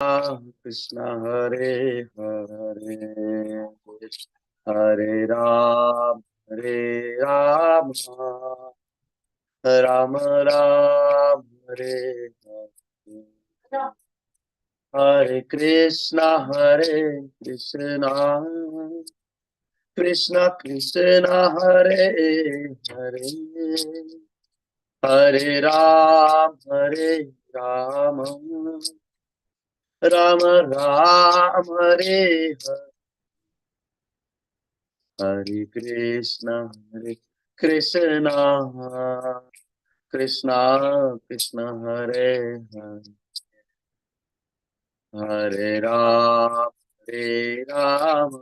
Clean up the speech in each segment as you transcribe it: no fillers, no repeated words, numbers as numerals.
कृष्ण हरे हरे हरे राम राम राम राम हरे हरे हरे कृष्ण कृष्ण कृष्ण हरे हरे हरे राम राम राम हरे हरे कृष्ण कृष्ण कृष्ण कृष्ण हरे हरे हरे राम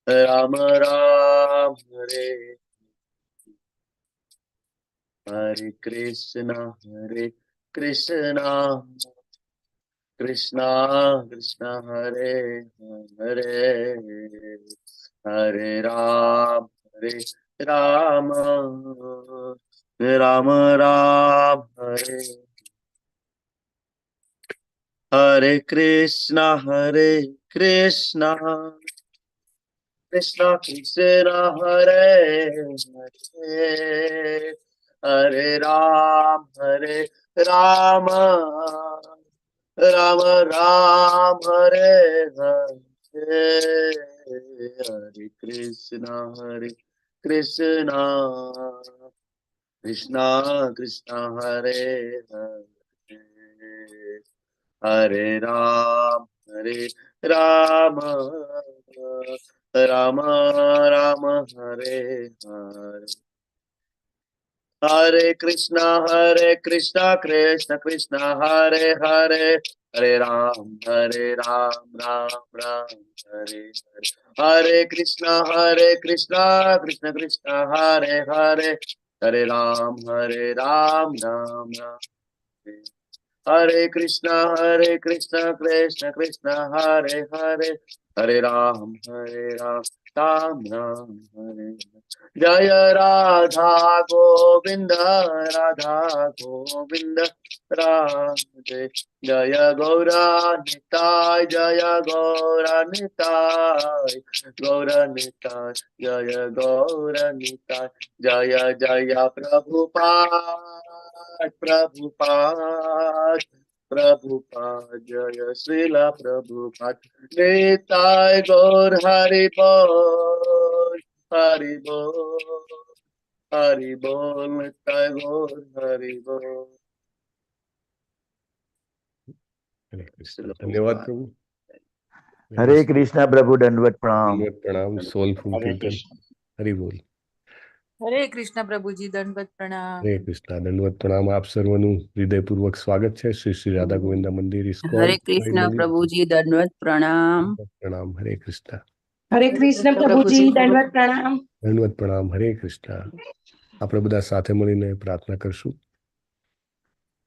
राम राम हरे हरे कृष्ण कृष्ण कृष्ण कृष्ण हरे हरे हरे राम राम राम हरे हरे कृष्ण कृष्ण कृष्ण हरे हरे हरे राम राम राम हरे हरे हरे कृष्ण कृष्ण कृष्ण हरे हरे हरे राम राम राम हरे हरे हरे कृष्णा कृष्ण कृष्ण हरे हरे हरे राम राम राम हरे हरे हरे कृष्णा कृष्ण कृष्ण हरे हरे हरे राम राम राम हरे कृष्णा कृष्ण कृष्ण हरे हरे हरे राम राम राम हरे जय राधा गोविंद राधे जय गौरा निताय गौरा निताय जय गौरा निताय जय जय प्रभुपाद जय श्रीला प्रभुपाद निताय गौर हरि बोल हरि बोल निताय गौर हरि बोल। धन्यवाद प्रभु। हरे कृष्णा प्रभु, दंडवत प्रणाम। प्रणाम। सोलफुल कीर्तन। हरि बोल। हरे कृष्ण प्रभुजी, दंडवत प्रणाम। हरे कृष्णा, दंडवत प्रणाम। આપ સર્વનું હૃદયપૂર્વક સ્વાગત છે શ્રી શ્રી રાધા ગોવિંદ મંદિર ઇસ્કોન। હરે કૃષ્ણ પ્રભુજી, દંડવત પ્રણામ। પ્રણામ। હરે કૃષ્ણ। हरे कृष्ण प्रभुजी, दंडवत प्रणाम। દંડવત પ્રણામ। હરે કૃષ્ણ। આપણે બધા સાથે મળીને પ્રાર્થના કરશું।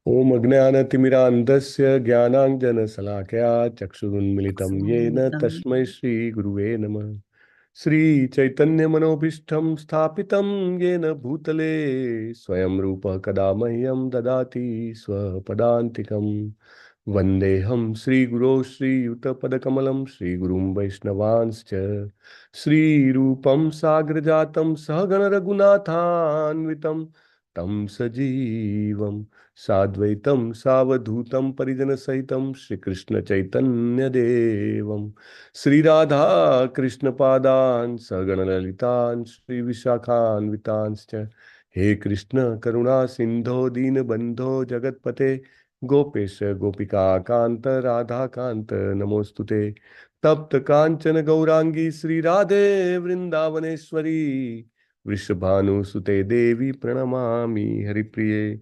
ओम अज्ञानतिमिरान्धस्य ज्ञानाञ्जनशलाकया चक्षुरुन्मिलितं येन तस्मै श्रीगुरुवे नमः। श्रीचैतन्यमनोभीष्टं स्थापितं येन भूतले स्वयं रूपः कदा मह्यं ददाति स्वपदान्तिकम्। वन्देऽहं श्रीगुरो श्रीयुतपदकमलं श्रीगुरुं वैष्णवांश्च श्रीरूपं साग्रजातं सहगणरघुनाथान्वितं तं सजीवं साद्वैतं सावधूतं परिजनसहितं श्रीकृष्णचैतन्यदेवं श्रीराधा कृष्णपादान् सगणललितान् श्रीविशाखान्वितांश्च। हे कृष्ण करुणा सिन्धो दीनबन्धो जगत्पते गोपेश गोपिका कांत राधा कांत नमोस्तुते। तप्त कांचन गौरांगी श्री राधे वृंदावनेश्वरी वृषभानुसुते देवी प्रणमामि हरिप्रिये।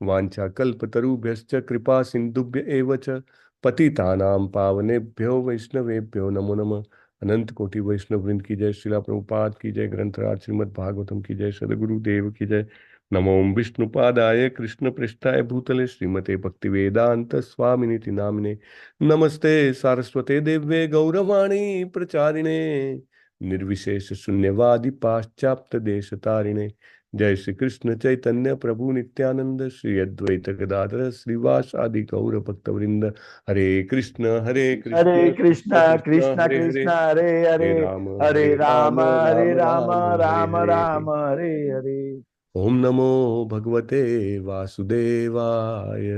वाञ्छाकल्पतरुभ्यश्च कृपा सिन्धुभ्य एव च पतितानां पावनेभ्यो वैष्णवेभ्यो नमो नमः। अनंत कोटि वैष्णव वृंद की जय। श्रीला प्रभुपाद की जय। ग्रंथराज श्रीमद् भागवतम की जय। सदगुरुदेव की जय। नमो विष्णुपादाय कृष्ण पृष्ठाय भूतले श्रीमते भक्तिवेदांत स्वामिनिति नामिने। नमस्ते सारस्वते देव्ये गौरवाणी प्रचारिणे निर्विशेष शून्यवादी पाश्चात्य देशतारिणे। जय श्री कृष्ण चैतन्य प्रभु नित्यानंद श्री अद्वैत गदाधर श्रीवास आदि गौर भक्त वृंद। हरे कृष्ण हरे कृष्णा कृष्णा हरे हरे, कृष्णा हरे हरे, हरे हरे राम हरे राम हरे राम हरे। राम हरे हरे। ओम नमो भगवते वासुदेवाय।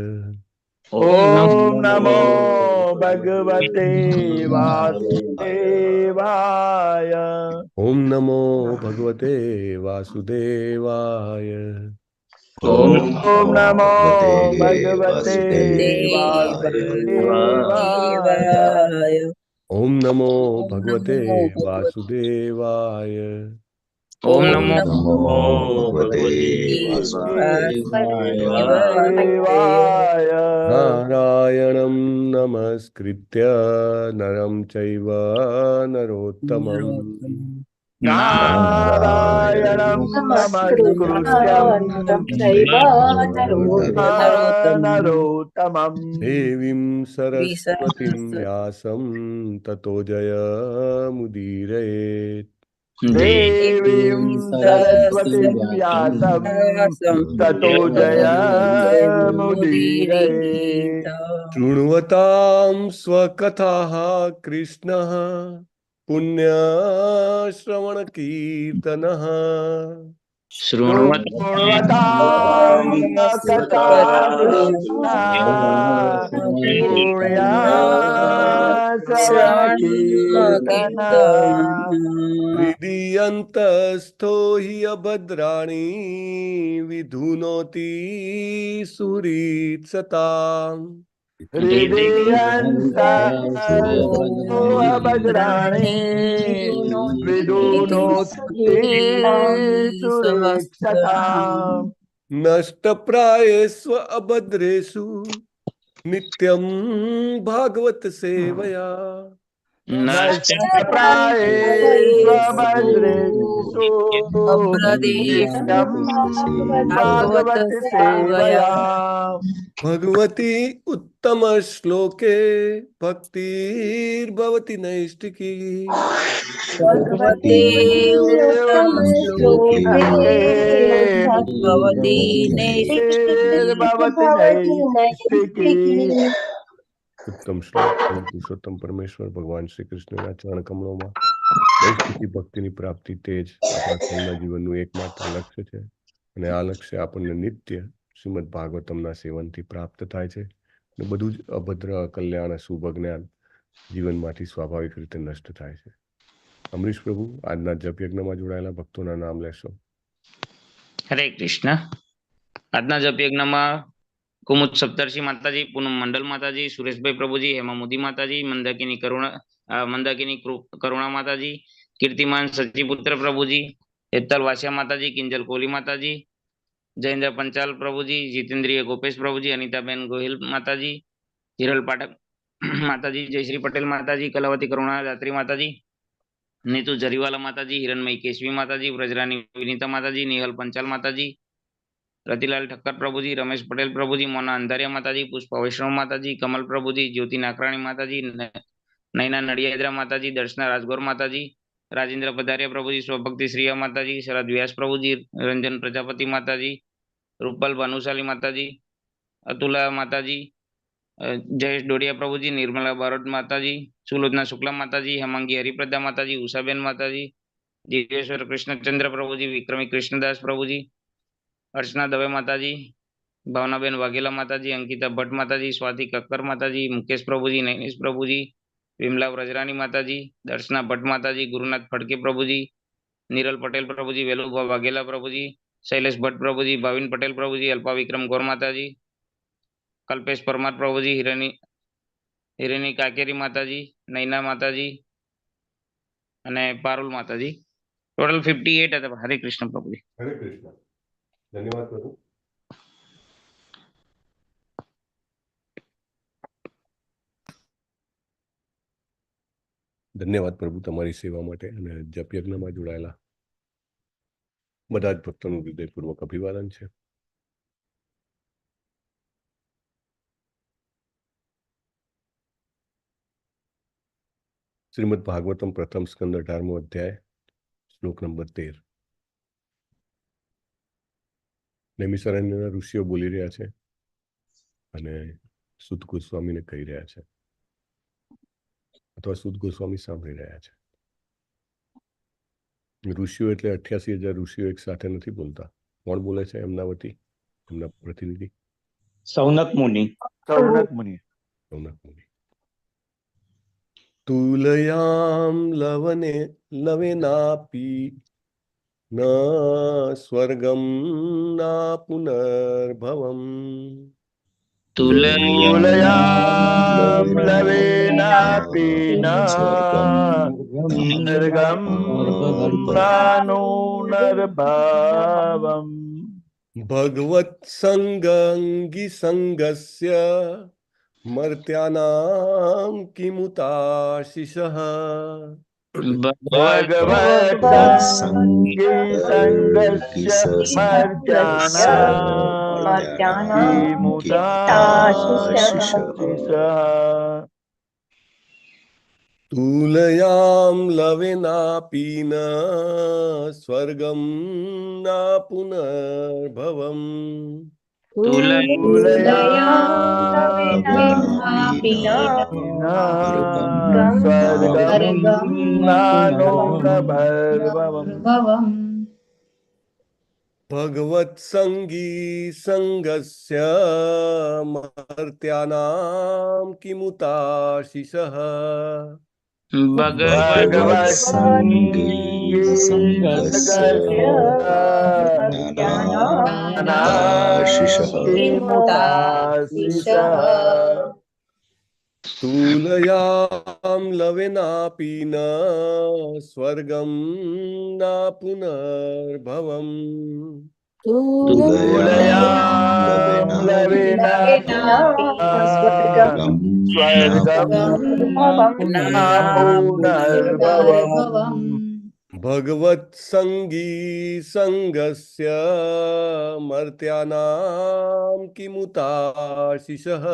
ओम नमो भगवते वासुदेवाय। ओम नमो भगवते वासुदेवाय। ओम नमो भगवते वासुदेवाय। देवाय ओम नमो ओम भगवते नमो भगवते वासुदेवाय। ओम ओम नमो नमो भगवते वासुदेवाय। वासुदेवाय। नारायणं नमस्कृत्य नरं चैव नरोत्तमं नारायणं नमस्कृत्यं नमस्कृत्य चैव नरोत्तमम् नरोत्तमम् देवीं सरस्वतीं सरस्वती व्यासं ततो जयमुदीरयेत्। देवीं सरस्वतीं व्यासं ततो जयमुदीरयेत्। शृण्वतां स्वकथाः कृष्णः पुण्यश्रवणकीर्तनः शृण्वतां कथा कृष्णा पुण्यश्रवणकीर्तना। विधीयन्तस्थो हि अभद्राणि विधुनोति सुहृत्सताम्। हृदयन्तभद्राणि विदुनोति सुरेक्षताम्। नष्टप्रायेष्व अभद्रेषु नित्यं भागवत सेवया। नष्टप्रायेष्वभद्रेषु नित्यं भागवत भागवत सेवया सेवया। भगवती उत्तम श्लोके भक्तिर्भवति नैष्टिकी। भगवते उत्तम श्लोके भगवती भवति नैष्ठिकी। उत्तम श्लोक પરમ પુરુષોત્તમ પરમેશ્વર ભગવાન શ્રી કૃષ્ણના ચરણ કમળોમાં નૈષ્ઠિકી ભક્તિની પ્રાપ્તિ તે જ આપણા સૌના જીવનનું એકમાત્ર લક્ષ્ય છે અને આ લક્ષ્ય આપણને નિત્ય શ્રીમદ ભાગવતમના સેવનથી પ્રાપ્ત થાય છે અને બધું જ અભદ્ર કલ્યાણ શુભ જ્ઞાન જીવનમાંથી સ્વાભાવિક રીતે નષ્ટ થાય છે। અમરીશ પ્રભુ આજના જપ યજ્ઞમાં જોડાયેલા ભક્તોના નામ લેશો। હરે કૃષ્ણ। આજના જપ યજ્ઞમાં કુમુદ સપ્તર્ષિ માતાજી, પૂનમ મંડલ માતાજી, સુરેશભાઈ પ્રભુજી, હેમા મોદી માતાજી, મંદાકિની કરુણા માતાજી, કીર્તિમાન સચીપુત્ર પ્રભુજી, હેતલ વાસિયા માતાજી, કિંજલ કોહલી માતાજી, જયેન્દ્ર પંચાલ પ્રભુજી, જીતેન્દ્રિય ગોપેશ પ્રભુજી, અનિતાબેન ગોહિલ માતાજી, હિરલ પાઠક માતાજી, જયશ્રી પટેલ માતાજી, કલાવતી કરુણા દાત્રી માતાજી, નીતુ જરીવાલા માતાજી, હિરણમયી કેશવી માતાજી, વ્રજરાની વિનીતા માતાજી, નિહલ પંચાલ માતાજી, રતિલાલ ઠક્કર પ્રભુજી, રમેશ પટેલ પ્રભુજી, મોના અંધારિયા માતાજી, પુષ્પા વૈષ્ણવ માતાજી, કમલ પ્રભુજી, જ્યોતિ નાકરાણી માતાજી, નૈના નડિયાદરા માતાજી, દર્શના રાજગોર માતાજી, राजेंद्र पधारिया प्रभुजी, स्वभक्ति श्रिया माताजी, शरद व्यास प्रभुजी, रंजन प्रजापति माताजी, रूपल भानुशाली माताजी, अतुला माताजी, जयेश डोडिया प्रभुजी, निर्मला बारोट माताजी, सुलोचना शुक्ला माताजी, हेमांगी हरिप्रदा माताजी, उषाबेन माताजी, दिव्येश्वर कृष्णचंद्र प्रभुजी, विक्रमी कृष्णदास प्रभुजी, अर्चना दवे माताजी, भावनाबेन वाघेला माताजी, अंकिता भट्ट माताजी, स्वाति कक्कर माताजी, मुकेश प्रभुजी, नैनिश प्रभुजी, विमला व्रजरानी माताजी, दर्शना भट्ट माताजी, गुरुनाथ फड़के प्रभुजी, नीरल पटेल प्रभुजी, वेलुभा वाघेला प्रभुजी, शैलेष भट्ट प्रभुजी, भाविन पटेल प्रभुजी, अल्पा विक्रम गौर माताजी, कल्पेश परमार प्रभुजी, हिरेनी काकेरी माताजी, नैना माताजी અને પારુલ માતાજી, ટોટલ 58 હતા। હરે કૃષ્ણ પ્રભુજી। હરે કૃષ્ણ। ધન્યવાદ પ્રભુ। ધન્યવાદ પ્રભુ તમારી સેવા માટે અને જપ યજ્ઞમાં જોડાયેલા બધા જ ભક્તોનું હૃદયપૂર્વક અભિવાદન છે। શ્રીમદ ભાગવતમ પ્રથમ સ્કંદ 18મો અધ્યાય શ્લોક નંબર 13। નૈમિષારણ્યના ઋષિઓ બોલી રહ્યા છે અને સૂત ગોસ્વામીને કહી રહ્યા છે, અથવા સૂત ગોસ્વામી સાંભળી રહ્યા છે. ઋષિઓ એટલે 88,000 ઋષિઓ એક સાથે નથી બોલતા. કોણ બોલે છે એમના વતી, એમના પ્રતિનિધિ? સૌનક મુનિ. સૌનક મુનિ. સૌનક મુનિ. તુલયામ લવેનાપી ન સ્વર્ગમ ના પુનર્ભવમ. તુલયામ લવેનાપી ન સ્વર્ગમ નાનુર્ભાવમ. ભગવત સંગંગી સંગસ્ય મર્ત્યાનામ કિમુતાશિષઃ. ભગવત સંગી સંગસ્ય મર્ત્યાનામ કિમુતાશિષઃ. તુલયામ લવેનાપી ન સ્વર્ગમ ના પુનર્ભવમ. ભગવત સંગી સંગસ્ય મર્ત્યાનામ કિમુતાશિષઃ. ભગવત સંગી સંગસ્ય તુલયામ લવેનાપી ન સ્વર્ગમ ના પુનર્ભવમ. તુલયામ લવેનાપી સ્વર્ગમ પુનર્ભવમ. ભગવત સંગી સંગસ્ય મર્ત્યાનામ કિમુતાશિષઃ.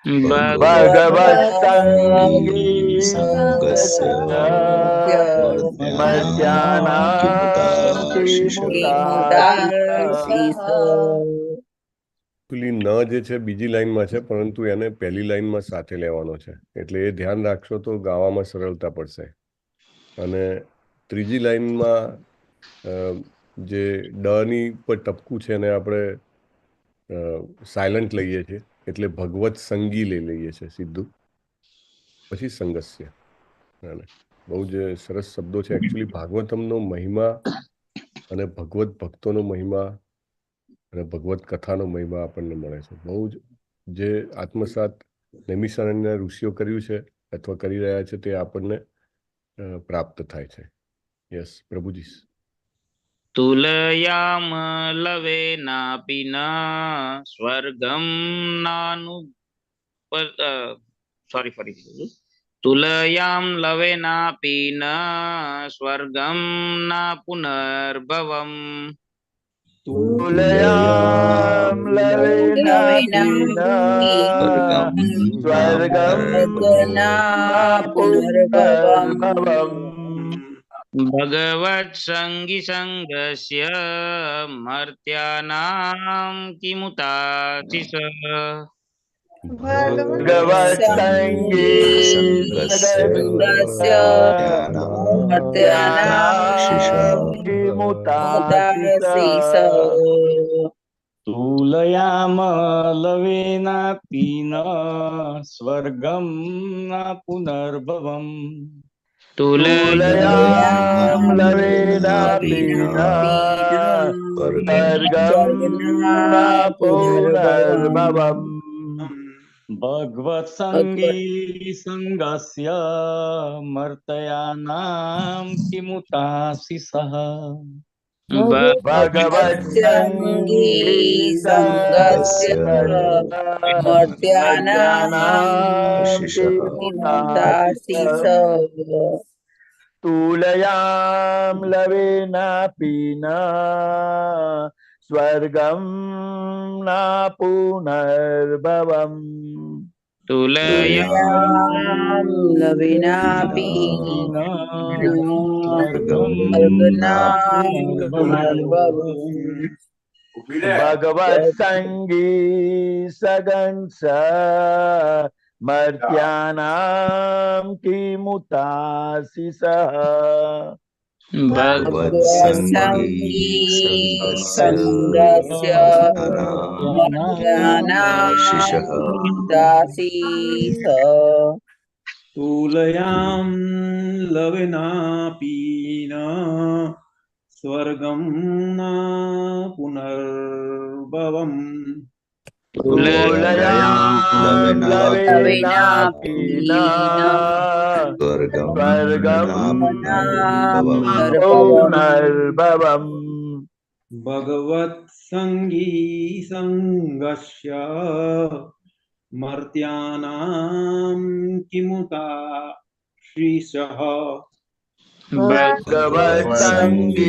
ભગવત સંગી સંગસ્ય મર્ત્યાનામ કિમુતાશિષઃ. પેલી ન જે છે બીજી લાઈનમાં છે, પરંતુ એને પહેલી લાઈનમાં સાથે લેવાનો છે, એટલે એ ધ્યાન રાખશો તો ગાવામાં સરળતા પડશે. અને ત્રીજી લાઈનમાં જે ડની પર ટપકું છે એને આપણે સાયલન્ટ લઈએ છીએ, એટલે ભગવત સંગી લઈ લઈએ છીએ સીધું, પછી સંગસ્ય. બહુ જ સરસ શબ્દો છે. એકચ્યુઅલી ભાગવતમનો મહિમા અને ભગવત ભક્તોનો મહિમા અને ભગવત કથાનો મહિમા આપણને મળે છે. બહુ જ જે આત્મસાત નૈમિષારણ્યના ઋષિઓ કર્યું છે અથવા કરી રહ્યા છે તે આપણને પ્રાપ્ત થાય છે. યસ પ્રભુજી. તુલયામ લવેનાપી ન સ્વર્ગમ નાનુ ફરી તુલયામ લવેનાપી ન સ્વર્ગમ ના પુનર્ભવમ. તુલયામ લવેનાપી સ્વર્ગમ પુનર્ભવમ. ભગવત સંગી સંગસ્ય મર્ત્યાનામ કિમુતાશિષઃ. ભગવત સંગી સંગસ્ય મર્ત્યાનામ કિમુતાશિષઃ. તુલયામ લવેનાપી ન સ્વર્ગમ ના પુનર્ભવમ. તુલયામ લવેનાપી સ્વર્ગમ પુનર્ભવમ. ભગવત સંગી સંગસ્ય મર્ત્યાનામ કિમુતાશિષઃ. ભગવત સંગી સંગસ્ય મર્ત્યાનામ કિમુતાશિષઃ. તુલયામ લવેનાપી ન સ્વર્ગમ ના પુનર્ભવમ. તુલયામ લવેનાપી સ્વર્ગમ પુનર્ભવમ. भगवत संगी सगंस मर्त्यानाम किमुताशिष भगवत्सङ्गी सङ्गस्य मर्त्यानाशिष तुलयां लवनापि न स्वर्गं न पुनर्भवम् तुलयां लवेनापि न स्वर्गं पुनर्भवम् भगवत्सङ्गी सङ्गस्य मर्त्यानां किमुताशिषः भगवत संगी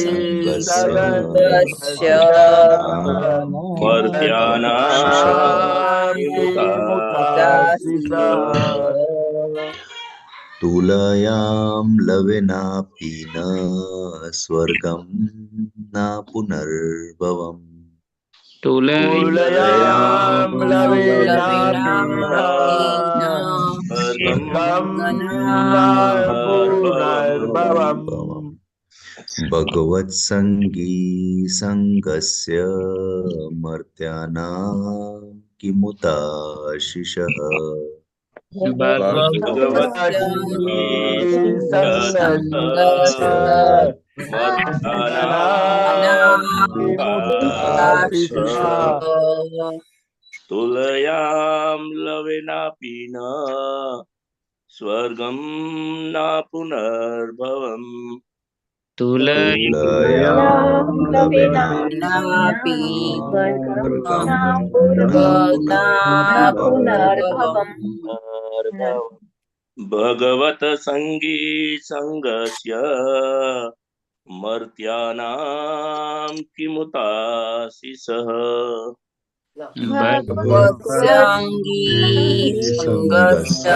सङ्गस्य तुलयां लवेनापि न स्वर्गं न पुनर्भवम् तुलयां लवेनापि न स्वर्गं न पुनर्भवम् भगवत्सङ्गी सङ्गस्य मर्त्यानां किमुताशिषः भगवत्सङ्गी संगस्य किमुताशिषः तुलयां लवेनापि न स्वर्गं न पुनर्भवम् तुलयां नापि स्वर्गं पुनर्भवम् भगवत संगी संगस्य मर्त्यानां किमुताशिषः भगवत्सङ्गी सङ्गस्य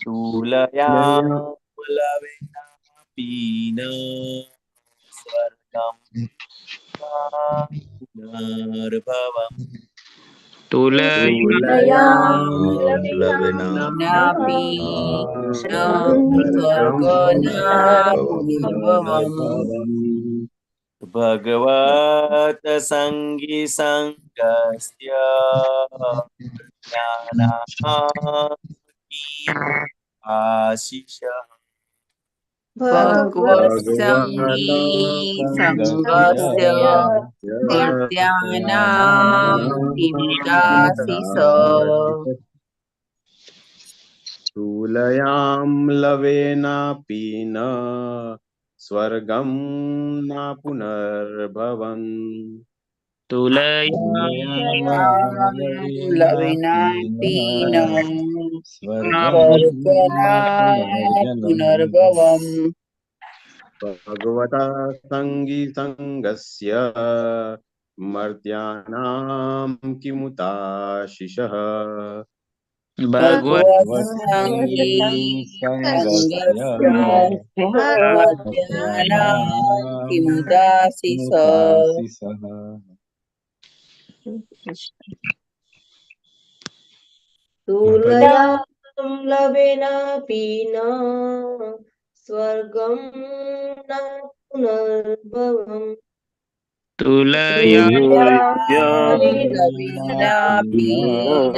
तुलयां लवेनापि न स्वर्गं पुनर्भवम् तुलयां लवेनापि भगवत संगी संगस्य आशिष भगवत्सङ्गी सङ्गस्य मर्त्यानां किमुताशिष तुलयां लवेनापि न स्वर्गं न पुनर्भवम् लविनापि न पुनर्भवम् भगवता संगी संगस्य मर्त्यानां किमुताशिषः भगवत्सङ्गी सङ्गस्य मर्त्यानां किमुताशिष तुलयां लवेनापि न स्वर्गं न पुनर्भवम् लविनापि न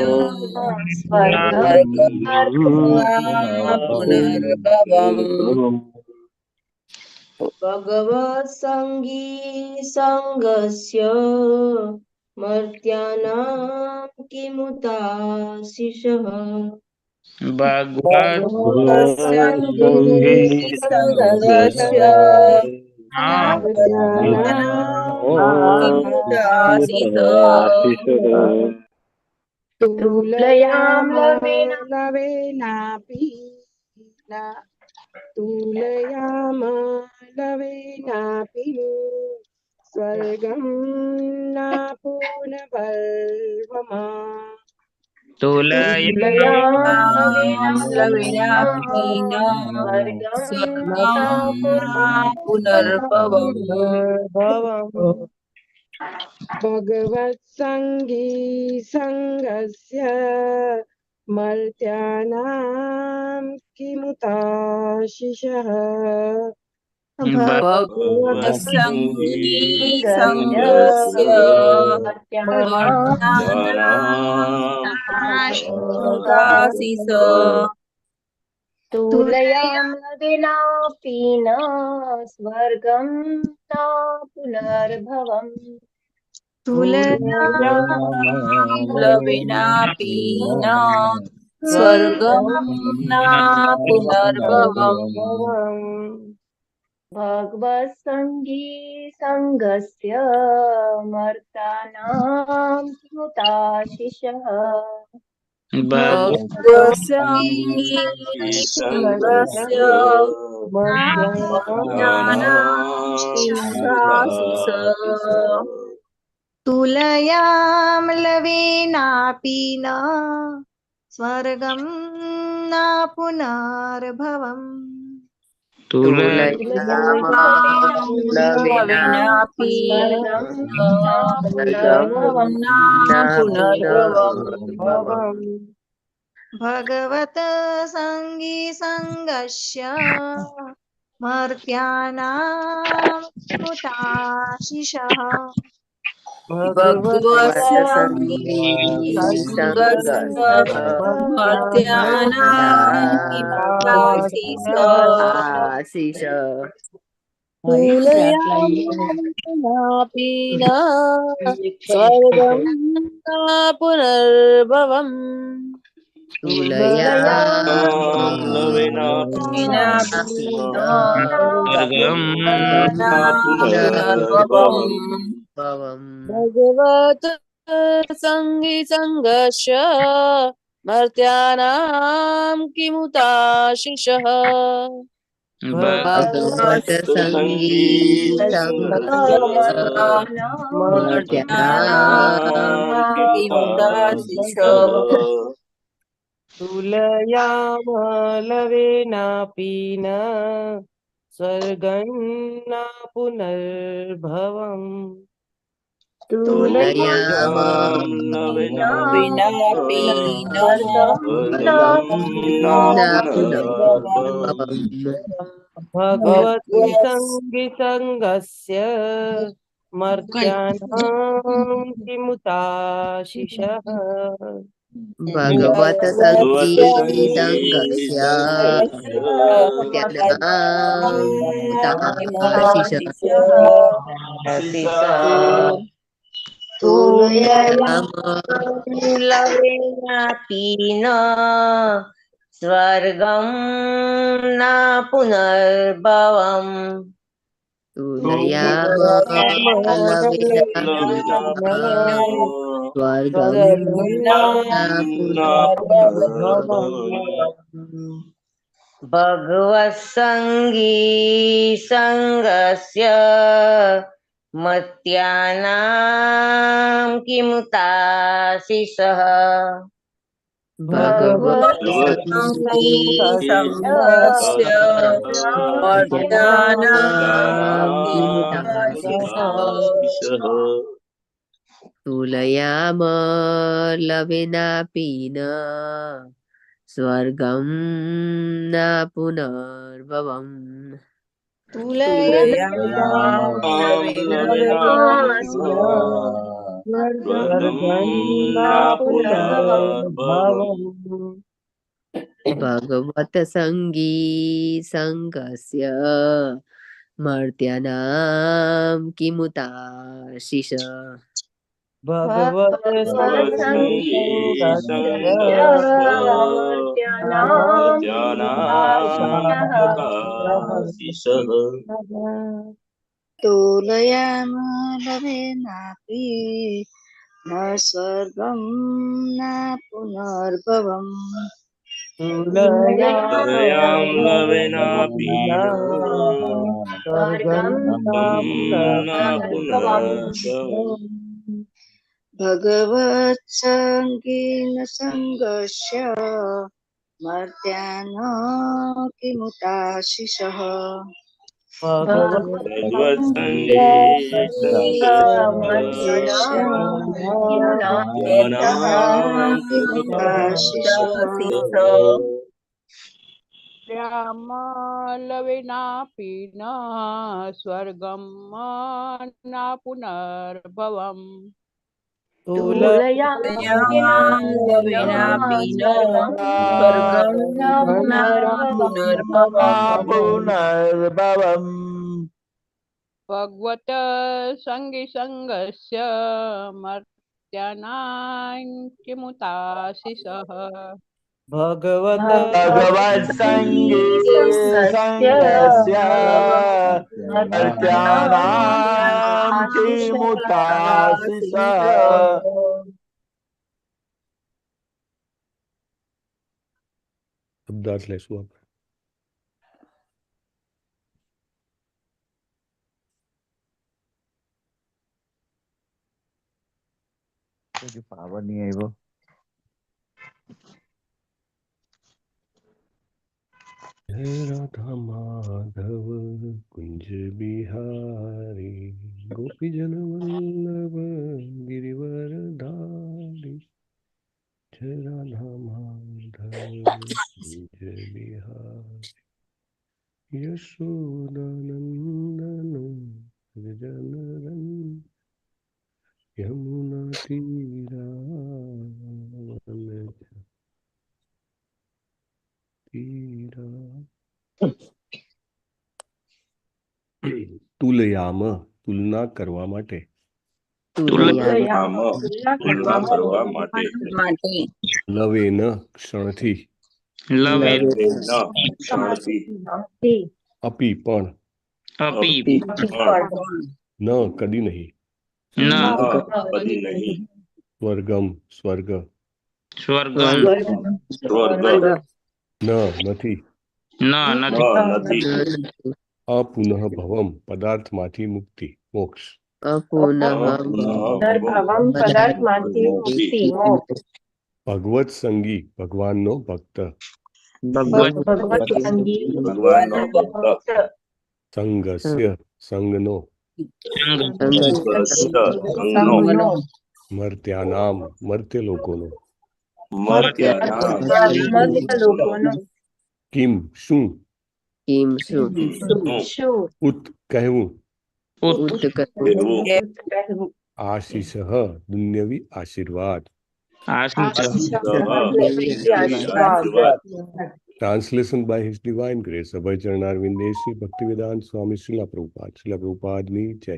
स्वर्गं पुनर्भवम् भगवत्सङ्गी सङ्गस्य मर्त्यानां किमुताशिषः भगवत्सङ्गी सङ्गस्य किमुताशिष तुलयां लवेनापि न तुलयां लवेनापि स्वर्गं न पुनर्भवम् तुलयां लवेनापीन स्वर्गं पुनर्भवम् भवम् भगवत्सङ्गी सङ्गस्य मर्त्यानां किमुताशिषः भगवत्सङ्गी सङ्गस्य सङ्गस्य मर्त्यानां मर्त्यानामुदासीस तुलयां लवेनापि न स्वर्गं न पुनर्भवम् लवेनापि न स्वर्गं न पुनर्भवम् भगवत्सङ्गी सङ्गस्य मर्तानां किमुताशिषः भगवत्सङ्गी सङ्गस्य मर्त्यानामुदासीस तुलयां लवेनापि न स्वर्गं न पुनर्भवम् लवेनापि पुनर्भवम् न पुनर्भवम् भगवत सङ्गी सङ्गस्य मर्त्यानां किमुताशिषः भगवत्सङ्गी सङ्गस्य मर्त्यानामुदासीस तुलयामपि न स्वर्गं न पुनर्भवम् लवेनापि न स्वर्गं पुनर्भवम् भगवत् सङ्गी सङ्गस्य मर्त्यानां किमुताशिषः भगवत्सङ्गी सङ्गस्य मर्त्यानां किमुताशिषः तुलयाम लवेनापि न स्वर्गं न पुनर्भवम् विनापि न भगवत् सङ्गी सङ्गस्य मर्त्यानां किमुताशिषः भगवत सङ्गी लवेनापि न स्वर्गं न पुनर्भवम् भगवत्सङ्गी सङ्गस्य मर्त्यानां किमुताशिषः भगवत्सङ्गी सङ्गस्य मर्त्यानामुदासीस तुलयाम लवेनापि न स्वर्गं न पुनर्भवम् भगवत सङ्गी सङ्गस्य मर्त्यानां किमुताशिष भगवत्सङ्गी सङ्गस्य मर्त्यानामुदासीसः तुलयाम लवेनापि न स्वर्गं न पुनर्भवम् तुलयां लवेनापि स्वर्गं न पुनर्भवम् भगवत्सङ्गेन सङ्गस्य मर्त्यानां किमुताशिषः भगवत्सङ्गे मर्त्यानां किमुताशिषः लवेनापि न स्वर्गं न पुनर्भवम् पुनर्भवम् भगवत संगी संगस्य मर्त्यानां किमुताशिषः भगवत्सङ्गे सङ्गस्य मर्त्यानां किमुताशिषः શબ્દાર્થ લેશું આપણે. પાવર નહીં આવ્યો. જય રાધા માધવ કુંજ બિહારી ગોપીજન વલ્લભ ગિરિવર ધારી. જય રાધા માધવ કુંજ બિહારી યશોદાનંદન જનરન યમુના તુલયામ તુલના કરવા માટે. લવેન ક્ષણથી. અપી પણ. ન કદી નહીં. સ્વર્ગમ સ્વર્ગ. ન નથી. અપુનઃ ભવમ પદાર્થમાંથી મુક્તિ મોક્ષ. ભગવત સંગી ભગવાનનો ભક્ત. સંગસ્ય સંગનો. મર્ત્યાનામ મર્ત્ય લોકોનો. કિમ શું. ઉત કહેવું. આશીષ દુન્યવી આશીર્વાદ. Translation by His Divine Grace Abhay Charanarvind Shri Bhaktivedanta Swami Srila Prabhupada ની જય.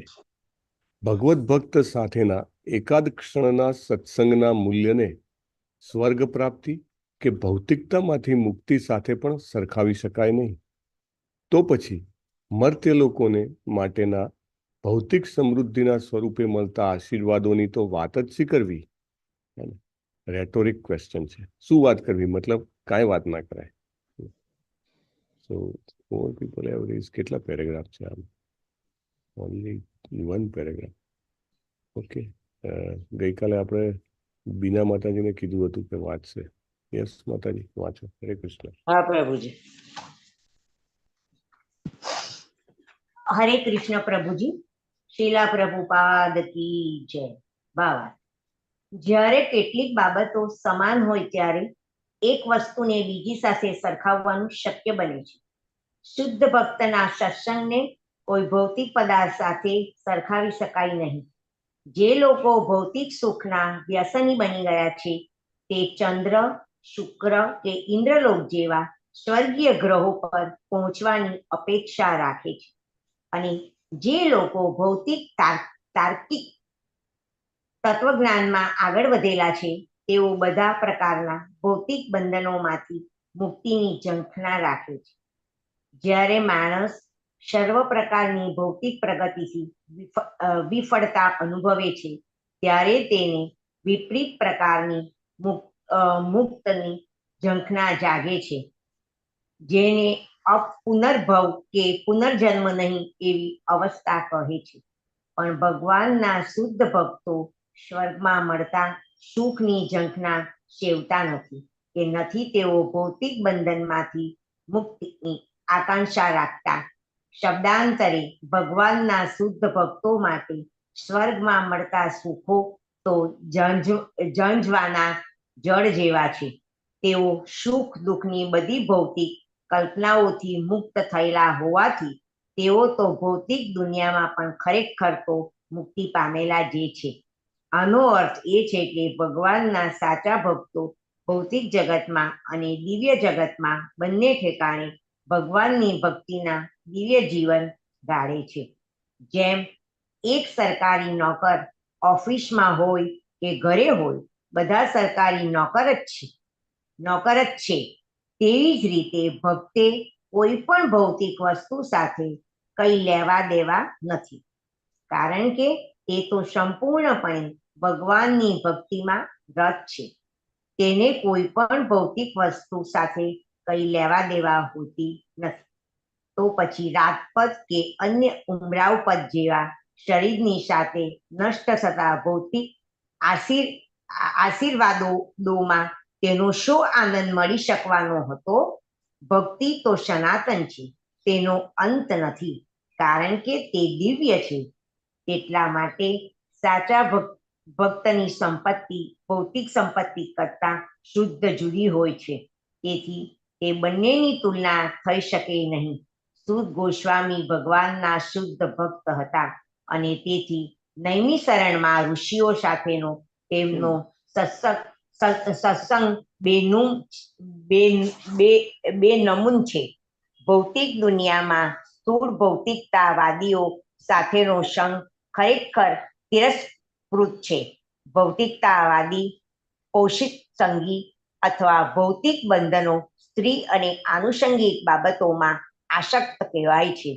ભગવત ભક્ત સાથેના એકાદ ક્ષણના સત્સંગના મૂલ્યને સ્વર્ગ પ્રાપ્તિ કે ભૌતિકતામાંથી મુક્તિ સાથે પણ સરખાવી શકાય નહીં. તો પછી મર્ત્ય લોકોને માટેના ભૌતિક સમૃદ્ધિના સ્વરૂપે મળતા આશીર્વાદોની તો વાત જ શી કરવી. રેટોરિક ક્વેશ્ચન છે. શું વાત કરવી મતલબ કાંઈ વાત ના કરાય. સો more people have raised કેટલા પેરેગ્રાફ છે આમ. Only one paragraph. ઓકે ગઈકાલે આપણે બીના માતાજીને કીધું હતું કે વાંચશે. યસ માતાજી વાંચો. હરે કૃષ્ણ. હા પ્રભુજી. હરે કૃષ્ણ પ્રભુજી. શીલા પ્રભુપાદ કી જય. બાવા જ્યારે કેટલીક બાબતો સમાન હોય ત્યારે એક વસ્તુને બીજી સાથે સરખાવવાનું શક્ય બને છે. શુદ્ધ ભક્તના સત્સંગને કોઈ ભૌતિક પદાર્થ સાથે સરખાવી શકાય નહીં. જે લોકો ભૌતિક સુખના વ્યસની બની ગયા છે તે ચંદ્ર, શુક્ર કે ઇન્દ્રલોક જેવા સ્વર્ગીય ગ્રહો પર પહોંચવાની અપેક્ષા રાખે છે. અને જે લોકો ભૌતિક તાર્કિક તત્વજ્ઞાનમાં આગળ વધેલા છે તેઓ બધા પ્રકારના ભૌતિક બંધનોમાંથી મુક્તિની ઝંખના રાખે છે. જ્યારે માણસ સર્વ પ્રકારની ભૌતિક પ્રગતિથી વિફળતા અનુભવે છે ત્યારે તેને વિપરીત પ્રકારની મુક્તની ઝંખના જાગે છે, જેને પુનર્ભવ કે પુનર્જન્મ નહીં એવી અવસ્થા કહે છે. પણ ભગવાનના શુદ્ધ ભક્તો સ્વર્ગમાં મળતા સુખની ઝંખના સેવતા નથી, કે નથી તેઓ ભૌતિક બંધનમાંથી મુક્તિની આકાંક્ષા રાખતા. શબ્દાંતરે ભગવાનના શુદ્ધ ભક્તો માટે સ્વર્ગમાં મળતા સુખો તો ઝંઝવાના જળ જેવા છે. તેઓ સુખ દુઃખની બધી ભૌતિક કલ્પનાઓથી મુક્ત થયેલા હોવાથી તેઓ તો ભૌતિક દુનિયામાં પણ ખરેખર તો મુક્તિ પામેલા જે છે. આનો અર્થ એ છે કે ભગવાનના સાચા ભક્તો ભૌતિક જગતમાં અને દિવ્ય જગતમાં બંને ઠેકાણે ભગવાનની ભક્તિના દિવ્ય જીવન ગાળે છે. જેમ એક સરકારી નોકર ઓફિસમાં હોય કે ઘરે હોય બધા સરકારી નોકર જ છે, તેવી જ રીતે ભક્તે કોઈ પણ ભૌતિક વસ્તુ સાથે કંઈ લેવા દેવા નથી, કારણ કે તે તો સંપૂર્ણપણે ભગવાનની ભક્તિમાં રત છે. તેને કોઈ પણ ભૌતિક વસ્તુ સાથે કંઈ લેવા દેવા હોતી નથી. તો પછી રાજપદ કે અન્ય ઉમરાવ પદ જેવા શરીરની સાથે નષ્ટ થતા ભૌતિક આશીર્વાદોમાં તેનો શો આનંદ મળી શકવાનો હતો? ભક્તિ તો સનાતન છે, તેનો અંત નથી, કારણ કે તે દિવ્ય છે. તેટલા માટે સાચા ભક્તની સંપત્તિ ભૌતિક સંપત્તિ કરતાં શુદ્ધ જુદી હોય છે. તેથી તે બંનેની તુલના થઈ શકે નહીં. સુદ ગોસ્વામી ભગવાનના શુદ્ધ ભક્ત હતા અને તેથી નૈમિષરણમાં ઋષિઓ સાથેનો તેમનો સત્સંગ બેનમૂન છે. ભૌતિક દુનિયામાં સ્થૂળ ભૌતિકતાવાદીઓ સાથેનો સંગ ખરેખર તિરસ્કૃત છે. ભૌતિકતાવાદી પોષિત સંગી અથવા ભૌતિક બંધનો, સ્ત્રી અને આનુષંગિક બાબતોમાં આસક્ત કહેવાય છે.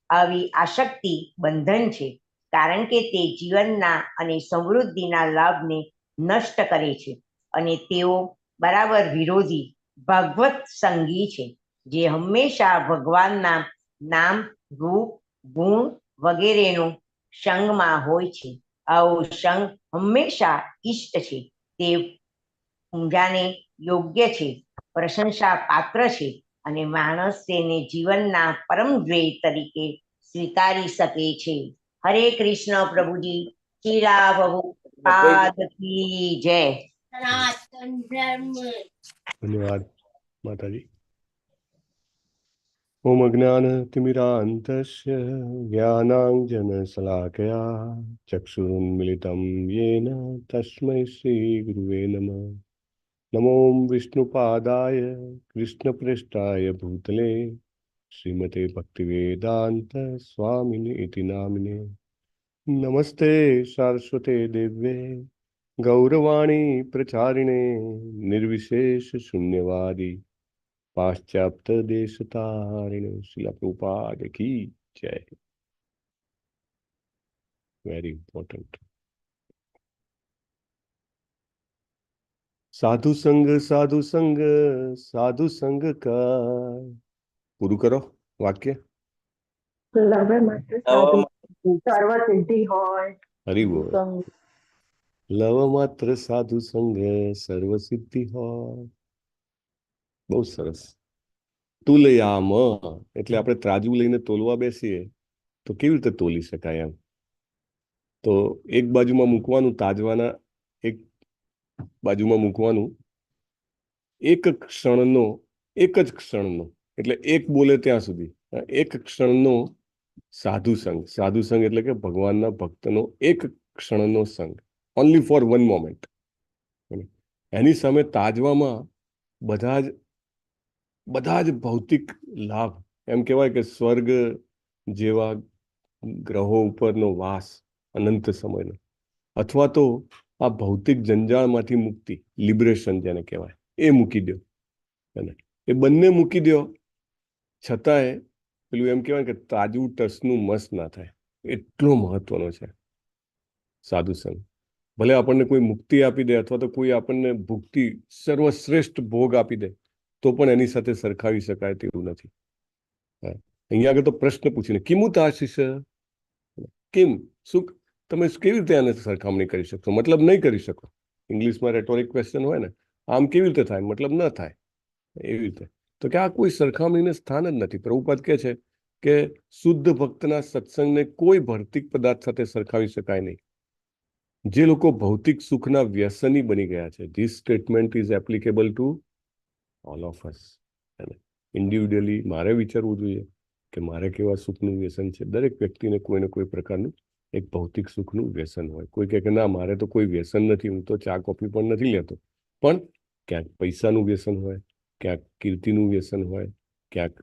આવી આસક્તિ બંધન છે, કારણ કે તે જીવનના અને સમૃદ્ધિના લાભને નષ્ટ કરે છે. અને તેઓ બરાબર વિરોધી ભાગવત સંગી છે, જે હંમેશા ભગવાનના નામ, રૂપ, ગુણ વગેરેનો સંગમાં હોય છે. આવો સંગ હંમેશા ઇષ્ટ છે. તે પૂજાને યોગ્ય છે, પ્રશંસા પાત્ર છે અને માણસ તેને જીવનના પરમ ધ્યેય તરીકે સ્વીકારી શકે છે. હરે કૃષ્ણ પ્રભુજી, શીલા પ્રભુપાદ કી જય. ધન્યવાદ માતાજી. ઓમ અજ્ઞાનતિમિરાન્તસ્ય જ્ઞાનાંજનશલાકયા ચક્ષુરુન્મિલિतं येन તસ્मै શ્રીગુરુવે નમઃ. નમો વિષ્ણુપાદાય કૃષ્ણપ્રેષ્ઠાય ભૂતલે શ્રીમતે ભક્તિવેદાંત સ્વામિને ઇતિ નામિને. નમસ્તે સારસ્વતે દેવ્યે ગૌરવાણી પ્રચારિણે નિર્વિશેષ શૂન્યવાદી પાશ્ચાત્ય દેશતારિણે. શ્રીલ પ્રભુપાદ કી જય. Very important. સાધુ સંગ સાધુ સંગ સાધુ સંગ કા. પૂરું કરો વાક્ય. લવે માત્ર સાધુ સર્વ સિદ્ધિ હોય. હરી બોલ. લવ માત્ર સાધુ સંગ સર્વ સિદ્ધિ હોય. બહુ સરસ. તુલયામ એટલે આપણે ત્રાજુ લઈને તોલવા બેસીએ તો કેવી રીતે તોલી શકાય એમ. તો એક બાજુમાં મૂકવાનું, તાજવાના એક બાજુમાં મૂકવાનું. એક જ ક્ષણનો એટલે એક બોલે ત્યાં સુધી એક ક્ષણનો સાધુ સંગ. સાધુ સંગ એટલે કે ભગવાનના ભક્તનો એક ક્ષણનો સંગ, ઓનલી ફોર વન મોમેન્ટ. એની સામે તાજવામાં બધા જ ભૌતિક લાભ, એમ કહેવાય કે સ્વર્ગ જેવા ગ્રહો ઉપરનો વાસ અનંત સમયનો, અથવા તો આ ભૌતિક જંજાળમાંથી મુક્તિ, લિબરેશન જેને કહેવાય, એ મૂકી દો. એ બંને મૂકી દો છતાંય પેલું એમ કહેવાય કે તાજું ટસનું મસ ના થાય. એટલો મહત્વનો છે સાધુ સંગ. ભલે આપણને કોઈ મુક્તિ આપી દે અથવા તો કોઈ આપણને ભુક્તિ સર્વશ્રેષ્ઠ ભોગ આપી દે તો પણ એની સાથે સરખાવી શકાય તેવું નથી. અહીંયા આગળ તો પ્રશ્ન પૂછીને કિમુત આશીષ, કેમ સુખ તમે કેવી રીતે આને સરખામણી કરી શકશો? મતલબ નહીં કરી શકો. ઇંગ્લિશમાં રેટોરિક ક્વેશ્ચન હોય ને, આમ કેવી રીતે થાય, મતલબ ન થાય, એવી રીતે. તો કે આ કોઈ સરખામણીને સ્થાન જ નથી. પ્રભુપાદ કહે છે કે શુદ્ધ ભક્તના સત્સંગને કોઈ ભૌતિક પદાર્થ સાથે સરખાવી શકાય નહીં. જે લોકો ભૌતિક સુખના વ્યસની બની ગયા છે, this statement is applicable to all of us. Individually મારે વિચારવું જોઈએ કે મારે કેવા સુખનું વ્યસન છે. દરેક વ્યક્તિને કોઈને કોઈ પ્રકારનું એક ભૌતિક સુખનું વ્યસન હોય. કોઈ કહે કે ના મારે તો કોઈ વ્યસન નથી, હું તો ચા કોફી પણ નથી લેતો, પણ ક્યાંક પૈસાનું વ્યસન હોય, ક્યાંક કીર્તિનું વ્યસન હોય, ક્યાંક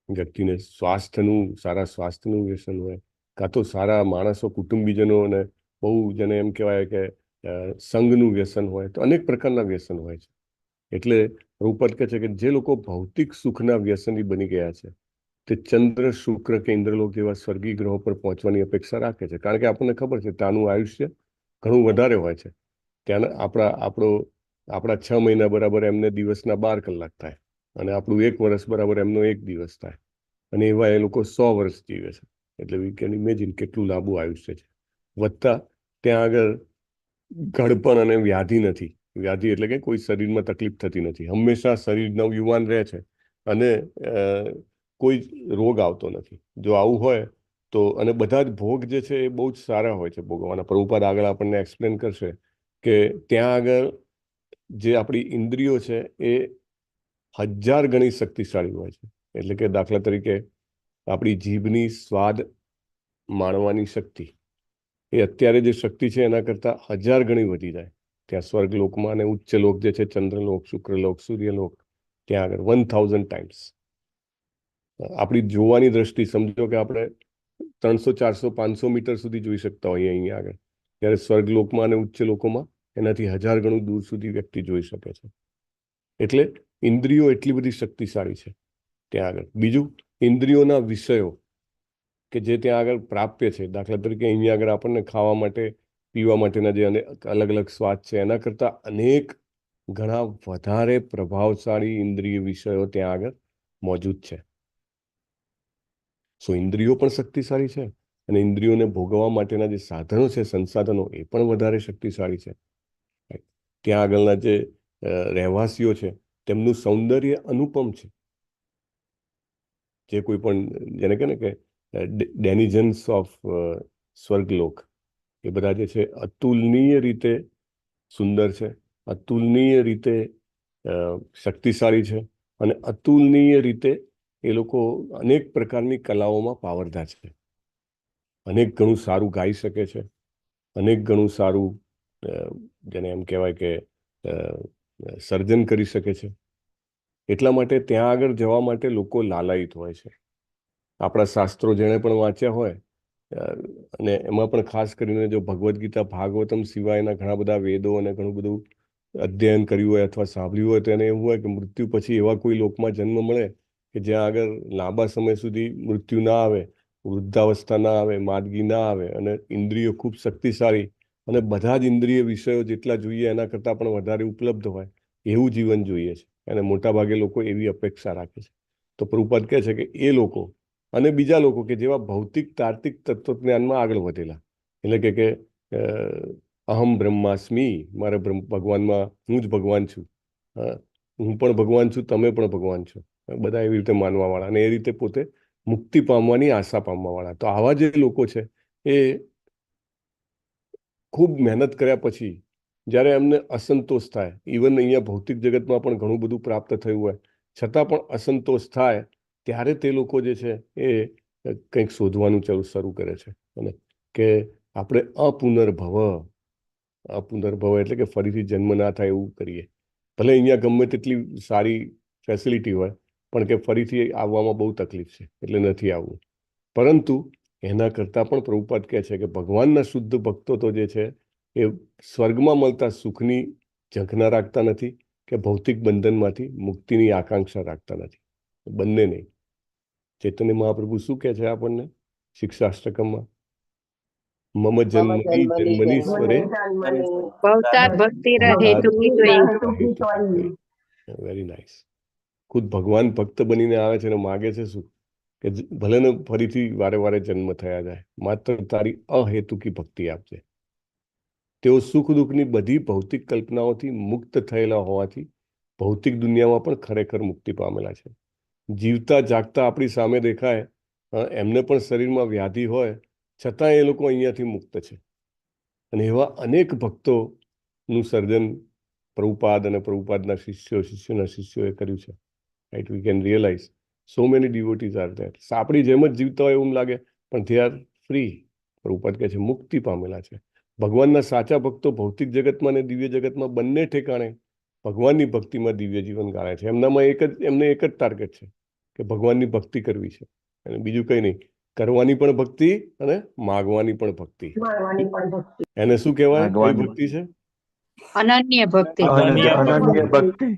વ્યક્તિને સ્વાસ્થ્યનું, સારા સ્વાસ્થ્યનું વ્યસન હોય, કાં તો સારા માણસો, કુટુંબીજનો અને બહુ જેને એમ કહેવાય કે સંઘનું વ્યસન હોય. તો અનેક પ્રકારના વ્યસન હોય છે. એટલે પ્રભુપાદ કહે છે કે જે લોકો ભૌતિક સુખના વ્યસની બની ગયા છે તે ચંદ્ર, શુક્ર કે ઇન્દ્રલોક જેવા સ્વર્ગીય ગ્રહો પર પહોંચવાની અપેક્ષા રાખે છે. કારણ કે આપણને ખબર છે ત્યાંનું આયુષ્ય ઘણું વધારે હોય છે. ત્યાંના આપણા 6 મહિના બરાબર એમને દિવસના 12 કલાક થાય, અને આપણું 1 વર્ષ બરાબર એમનો 1 દિવસ થાય, અને એવા એ લોકો 100 વર્ષ જીવે છે. એટલે વી કેન ઇમેજિન કેટલું લાંબુ આયુષ્ય છે. વધતા ત્યાં આગળ ઘડપણ અને વ્યાધિ નથી. વ્યાધિ એટલે કે કોઈ શરીરમાં તકલીફ થતી નથી. હંમેશા શરીર નવયુવાન રહે છે અને કોઈ રોગ આવતો નથી. જો આવું હોય તો, અને બધા જ ભોગ જે છે એ બહુ જ સારા હોય છે ભોગવવાના. પ્રભુપાદ આગળ આપણને એક્સપ્લેન કરશે કે ત્યાં આગળ જે આપણી ઇન્દ્રિયો છે એ 1000 ગણી શક્તિશાળી હોય છે. એટલે કે દાખલા તરીકે આપણી જીભની સ્વાદ માણવાની શક્તિ એ અત્યારે જે શક્તિ છે એના કરતાં 1000 ગણી વધી જાય ત્યાં સ્વર્ગલોકમાં. અને ઉચ્ચ લોક જે છે, ચંદ્રલોક, શુક્રલોક, સૂર્યલોક, ત્યાં આગળ 1000 ટાઈમ્સ. આપણી જોવાની દ્રષ્ટિ સમજો કે આપણે 300, 400, 500 મીટર સુધી જોઈ શકતા હોઈએ અહીંયા આગળ, ત્યારે સ્વર્ગલોકમાં અને ઉચ્ચ લોકોમાં એનાથી 1000 ગણું દૂર સુધી વ્યક્તિ જોઈ શકે છે. એટલે ઇન્દ્રિયો એટલી બધી શક્તિશાળી છે ત્યાં આગળ. બીજું, ઇન્દ્રિયોના વિષયો કે જે ત્યાં આગળ પ્રાપ્ય છે, દાખલા તરીકે અહીંયા આગળ આપણને ખાવા માટે, પીવા માટેના જે અલગ અલગ સ્વાદ છે, એના કરતાં અનેક ઘણા વધારે પ્રભાવશાળી ઇન્દ્રિય વિષયો ત્યાં આગળ મોજૂદ છે. સો ઇન્દ્રિયો પણ શક્તિશાળી છે, અને ઇન્દ્રિયોને ભોગવવા માટેના જે સાધનો છે, સંસાધનો, એ પણ વધારે શક્તિશાળી છે. ત્યાં આગળના જે રહેવાસીઓ છે તેમનું સૌંદર્ય અનુપમ છે. જે કોઈ પણ જેને કહે ને કે ડેનિઝન્સ ઓફ સ્વર્ગલોક, એ બધા જે છે અતુલનીય રીતે સુંદર છે, અતુલનીય રીતે શક્તિશાળી છે, અને અતુલનીય રીતે એ લોકો અનેક પ્રકારની કલાઓમાં પાવરધા છે. અનેક ઘણું સારું ગાઈ શકે છે, અનેક ઘણું સારું જેને એમ કહેવાય કે સર્જન કરી શકે છે. એટલા માટે ત્યાં આગળ જવા માટે લોકો લાલાયિત હોય છે. આપણા શાસ્ત્રો જેણે પણ વાંચ્યા હોય, અને એમાં પણ ખાસ કરીને જો ભગવદ્ ગીતા, ભાગવતમ સિવાયના ઘણા બધા વેદો અને ઘણું બધું અધ્યયન કર્યું હોય અથવા સાંભળ્યું હોય, તો એને એવું હોય કે મૃત્યુ પછી એવા કોઈ લોકમાં જન્મ મળે કે જ્યાં આગળ લાંબા સમય સુધી મૃત્યુ ના આવે, વૃદ્ધાવસ્થા ના આવે, માદગી ના આવે, અને ઇન્દ્રિયો ખૂબ શક્તિશાળી અને બધા જ ઇન્દ્રિય વિષયો જેટલા જોઈએ એના કરતાં પણ વધારે ઉપલબ્ધ હોય એવું જીવન જોઈએ છે. અને મોટાભાગે લોકો એવી અપેક્ષા રાખે છે. તો પ્રભુપાદ કહે છે કે એ લોકો અને બીજા લોકો કે જેવા ભૌતિક તાર્કિક તત્વજ્ઞાનમાં આગળ વધેલા, એટલે કે અહમ બ્રહ્માસ્મી, મારે ભગવાનમાં હું જ ભગવાન છું, હું પણ ભગવાન છું, તમે પણ ભગવાન છો, બધા એવી રીતે માનવાવાળા, અને એ રીતે પોતે મુક્તિ પામવાની આશા પામવાવાળા. તો આવા જે લોકો છે એ ખૂબ મહેનત કર્યા પછી જ્યારે એમને અસંતોષ થાય, ઇવન અહીંયા ભૌતિક જગતમાં પણ ઘણું બધું પ્રાપ્ત થયું હોય છતાં પણ અસંતોષ થાય, ત્યારે તે લોકો જે છે એ કંઈક શોધવાનું શરૂ કરે છે. અને કે આપણે અપુનર્ભવ એટલે કે ફરીથી જન્મ ના થાય એવું કરીએ. ભલે અહીંયા ગમે તેટલી સારી ફેસિલિટી હોય, પણ કે ફરીથી આવવામાં બહુ તકલીફ છે એટલે નથી આવવું. પરંતુ એના કરતાં પણ પ્રભુપાદ કહે છે કે ભગવાનના શુદ્ધ ભક્તો તો જે છે એ સ્વર્ગમાં મળતા સુખની ઝંખના રાખતા નથી કે ભૌતિક બંધનમાંથી મુક્તિની આકાંક્ષા રાખતા નથી. બંને નહીં. ચૈતન્ય મહાપ્રભુ શું કહે છે આપણને શિક્ષાષ્ટકમમાં? મમ જન્મની જન્મનીશ્વરે વેરી નાઇસ. ખુદ ભગવાન ભક્ત બનીને આવે છે અને માગે છે શું? કે ભલે ને ફરીથી વારે વારે જન્મ થયા જાય, માત્ર તારી અહેતુકી ભક્તિ આપજે. તેઓ સુખ દુઃખની બધી ભૌતિક કલ્પનાઓથી મુક્ત થયેલા હોવાથી ભૌતિક દુનિયામાં પણ ખરેખર મુક્તિ પામેલા છે. જીવતા જાગતા આપણી સામે દેખાય, એમને પણ શરીરમાં વ્યાધિ હોય છતાં એ લોકો અહીંયાથી મુક્ત છે. અને એવા અનેક ભક્તોનું સર્જન પ્રભુપાદ અને પ્રભુપાદના શિષ્યોના શિષ્યોએ કર્યું છે. Right, we can realise so many devotees are there. આપણી જેમ જ જીવતા હોય એવું લાગે, પણ ધે આર ફ્રી. પ્રભુપાદ કહે છે મુક્તિ પામેલા છે. ભગવાનના સાચા ભક્તો ભૌતિક જગતમાં અને દિવ્ય જગતમાં બંને ઠેકાણે ભગવાનની ભક્તિમાં દિવ્ય જીવન ગાળે છે. એમને એક જ ટાર્ગેટ છે કે ભગવાનની ભક્તિ કરવી છે, અને બીજું કંઈ નહીં. કરવાની પણ ભક્તિ અને માગવાની પણ ભક્તિ. એને શું કહેવાય? કઈ ભક્તિ છે? અનન્ય ભક્તિ. અનન્ય ભક્તિ.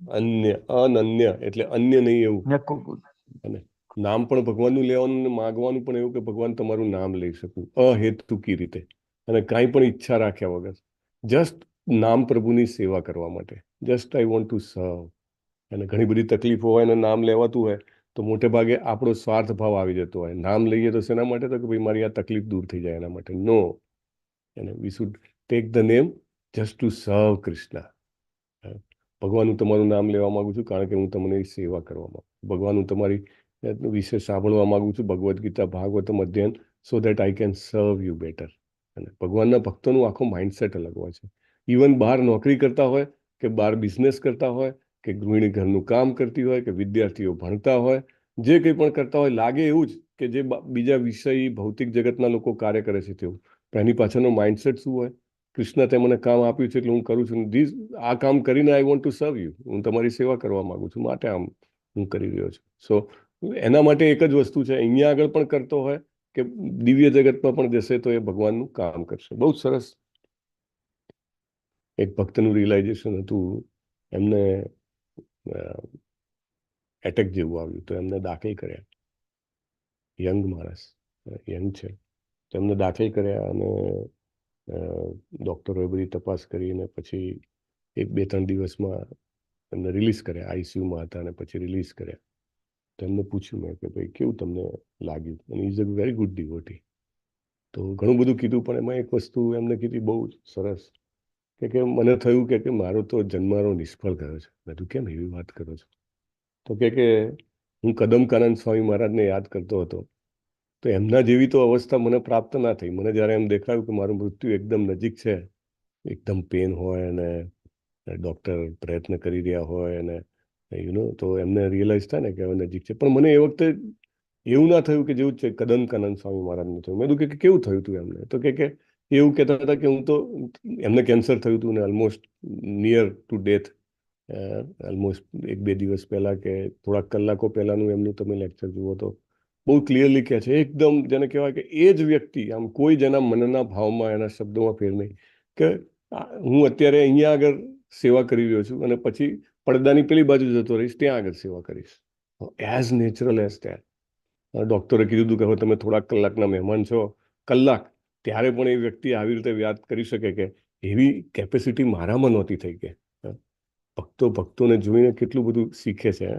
અનન્ય એટલે અન્ય નહીં એવું. અને નામ પણ ભગવાનનું લેવાનું અને માગવાનું પણ એવું કે ભગવાન તમારું નામ લઈ શકું અહેતુકી રીતે, અને કાંઈ પણ ઈચ્છા રાખ્યા વગર. જસ્ટ નામ પ્રભુની સેવા કરવા માટે. જસ્ટ આઈ વોન્ટ ટુ સર્વ. અને ઘણી બધી તકલીફો હોય અને નામ લેવાતું હોય તો મોટે ભાગે આપણો સ્વાર્થ ભાવ આવી જતો હોય. નામ લઈએ તો શેના માટે? તો કે ભાઈ મારી આ તકલીફ દૂર થઈ જાય એના માટે. નો, અને we should take the name just two સર્વ કૃષ્ણ. ભગવાન, હું તમારું નામ લેવા માંગુ છું કારણ કે હું તમને સેવા કરવા માંગુ છું. ભગવાન, હું તમારી વિશે સાંભળવા માંગુ છું ભગવદ્ ગીતા ભાગવતમ અધ્યયન, સો દેટ આઈ કેન સર્વ યુ બેટર. અને ભગવાનના ભક્તોનું આખો માઇન્ડસેટ અલગ હોય છે. ઇવન બહાર નોકરી કરતા હોય કે બહાર બિઝનેસ કરતા હોય કે ગૃહિણી ઘરનું કામ કરતી હોય કે વિદ્યાર્થીઓ ભણતા હોય, જે કંઈ પણ કરતા હોય, લાગે એવું જ કે જે બીજા વિષય ભૌતિક જગતના લોકો કાર્ય કરે છે તેવું, પણ એની પાછળનો માઇન્ડસેટ શું હોય? કૃષ્ણ તે મને કામ આપ્યું છે એટલે હું કરું છું. આ કામ કરીને આઈ વોન્ટ ટુ સર્વ યુ. હું તમારી સેવા કરવા માંગુ છું, માટે આમ હું કરી રહ્યો છું. સો એના માટે એક જ વસ્તુ છે, અહીંયા આગળ પણ કરતો હોય કે દિવ્ય જગતમાં પણ જશે તો એ ભગવાનનું કામ કરશે. બહુ સરસ એક ભક્તનું રિયલાઇઝેશન હતું. એમને એટેક જેવું આવ્યું તો એમને દાખલ કર્યા. યંગ માણસ, યંગ છે, તો એમને દાખલ કર્યા અને ડૉક્ટરોએ બધી તપાસ કરીને પછી 1-2-3 દિવસમાં એમને રિલીઝ કર્યા. આઈસીયુમાં હતા અને પછી રિલીઝ કર્યા. તો એમને પૂછ્યું મેં કે ભાઈ કેવું તમને લાગ્યું? અને is a very good devotee. તો ઘણું બધું કીધું, પણ એમાં એક વસ્તુ એમને કીધી બહુ સરસ કે મને થયું કે મારો તો જન્મારો નિષ્ફળ ગયો છે. મેં તું કેમ એવી વાત કરો છો? તો કે હું કદમકાનંદ સ્વામી મહારાજને યાદ કરતો હતો તો એમના જેવી તો અવસ્થા મને પ્રાપ્ત ના થઈ. મને જ્યારે એમ દેખાયું કે મારું મૃત્યુ એકદમ નજીક છે, એકદમ પેન હોય અને ડૉક્ટર પ્રયત્ન કરી રહ્યા હોય અને તો એમને રિયલાઇઝ થાય ને કે હવે નજીક છે. પણ મને એ વખતે એવું ના થયું કે જેવું છે કદમકાનંદ સ્વામી મહારાજનું થયું. મેં કીધું કે કેવું થયું હતું એમને? તો કે એવું કહેતા હતા કે હું તો, એમને કેન્સર થયું હતું ને almost near to death. Almost 1-2 દિવસ પહેલાં કે થોડાક કલાકો પહેલાંનું એમનું તમે લેક્ચર જુઓ તો બહુ ક્લિયરલી કહે છે, એકદમ જેને કહેવાય કે એ જ વ્યક્તિ, આમ કોઈ જ એના મનના ભાવમાં એના શબ્દોમાં ફેર નહીં, કે હું અત્યારે અહીંયા આગળ સેવા કરી રહ્યો છું અને પછી પડદાની પેલી બાજુ જતો રહીશ, ત્યાં આગળ સેવા કરીશ. As natural as that. ડૉક્ટરે કીધું હતું કે હવે તમે થોડાક કલાકના મહેમાન છો, કલાક, ત્યારે પણ એ વ્યક્તિ આવી રીતે વાત કરી શકે કે એવી કેપેસિટી મારામાં નહોતી થઈ. કે ભક્તોને જોઈને કેટલું બધું શીખે છે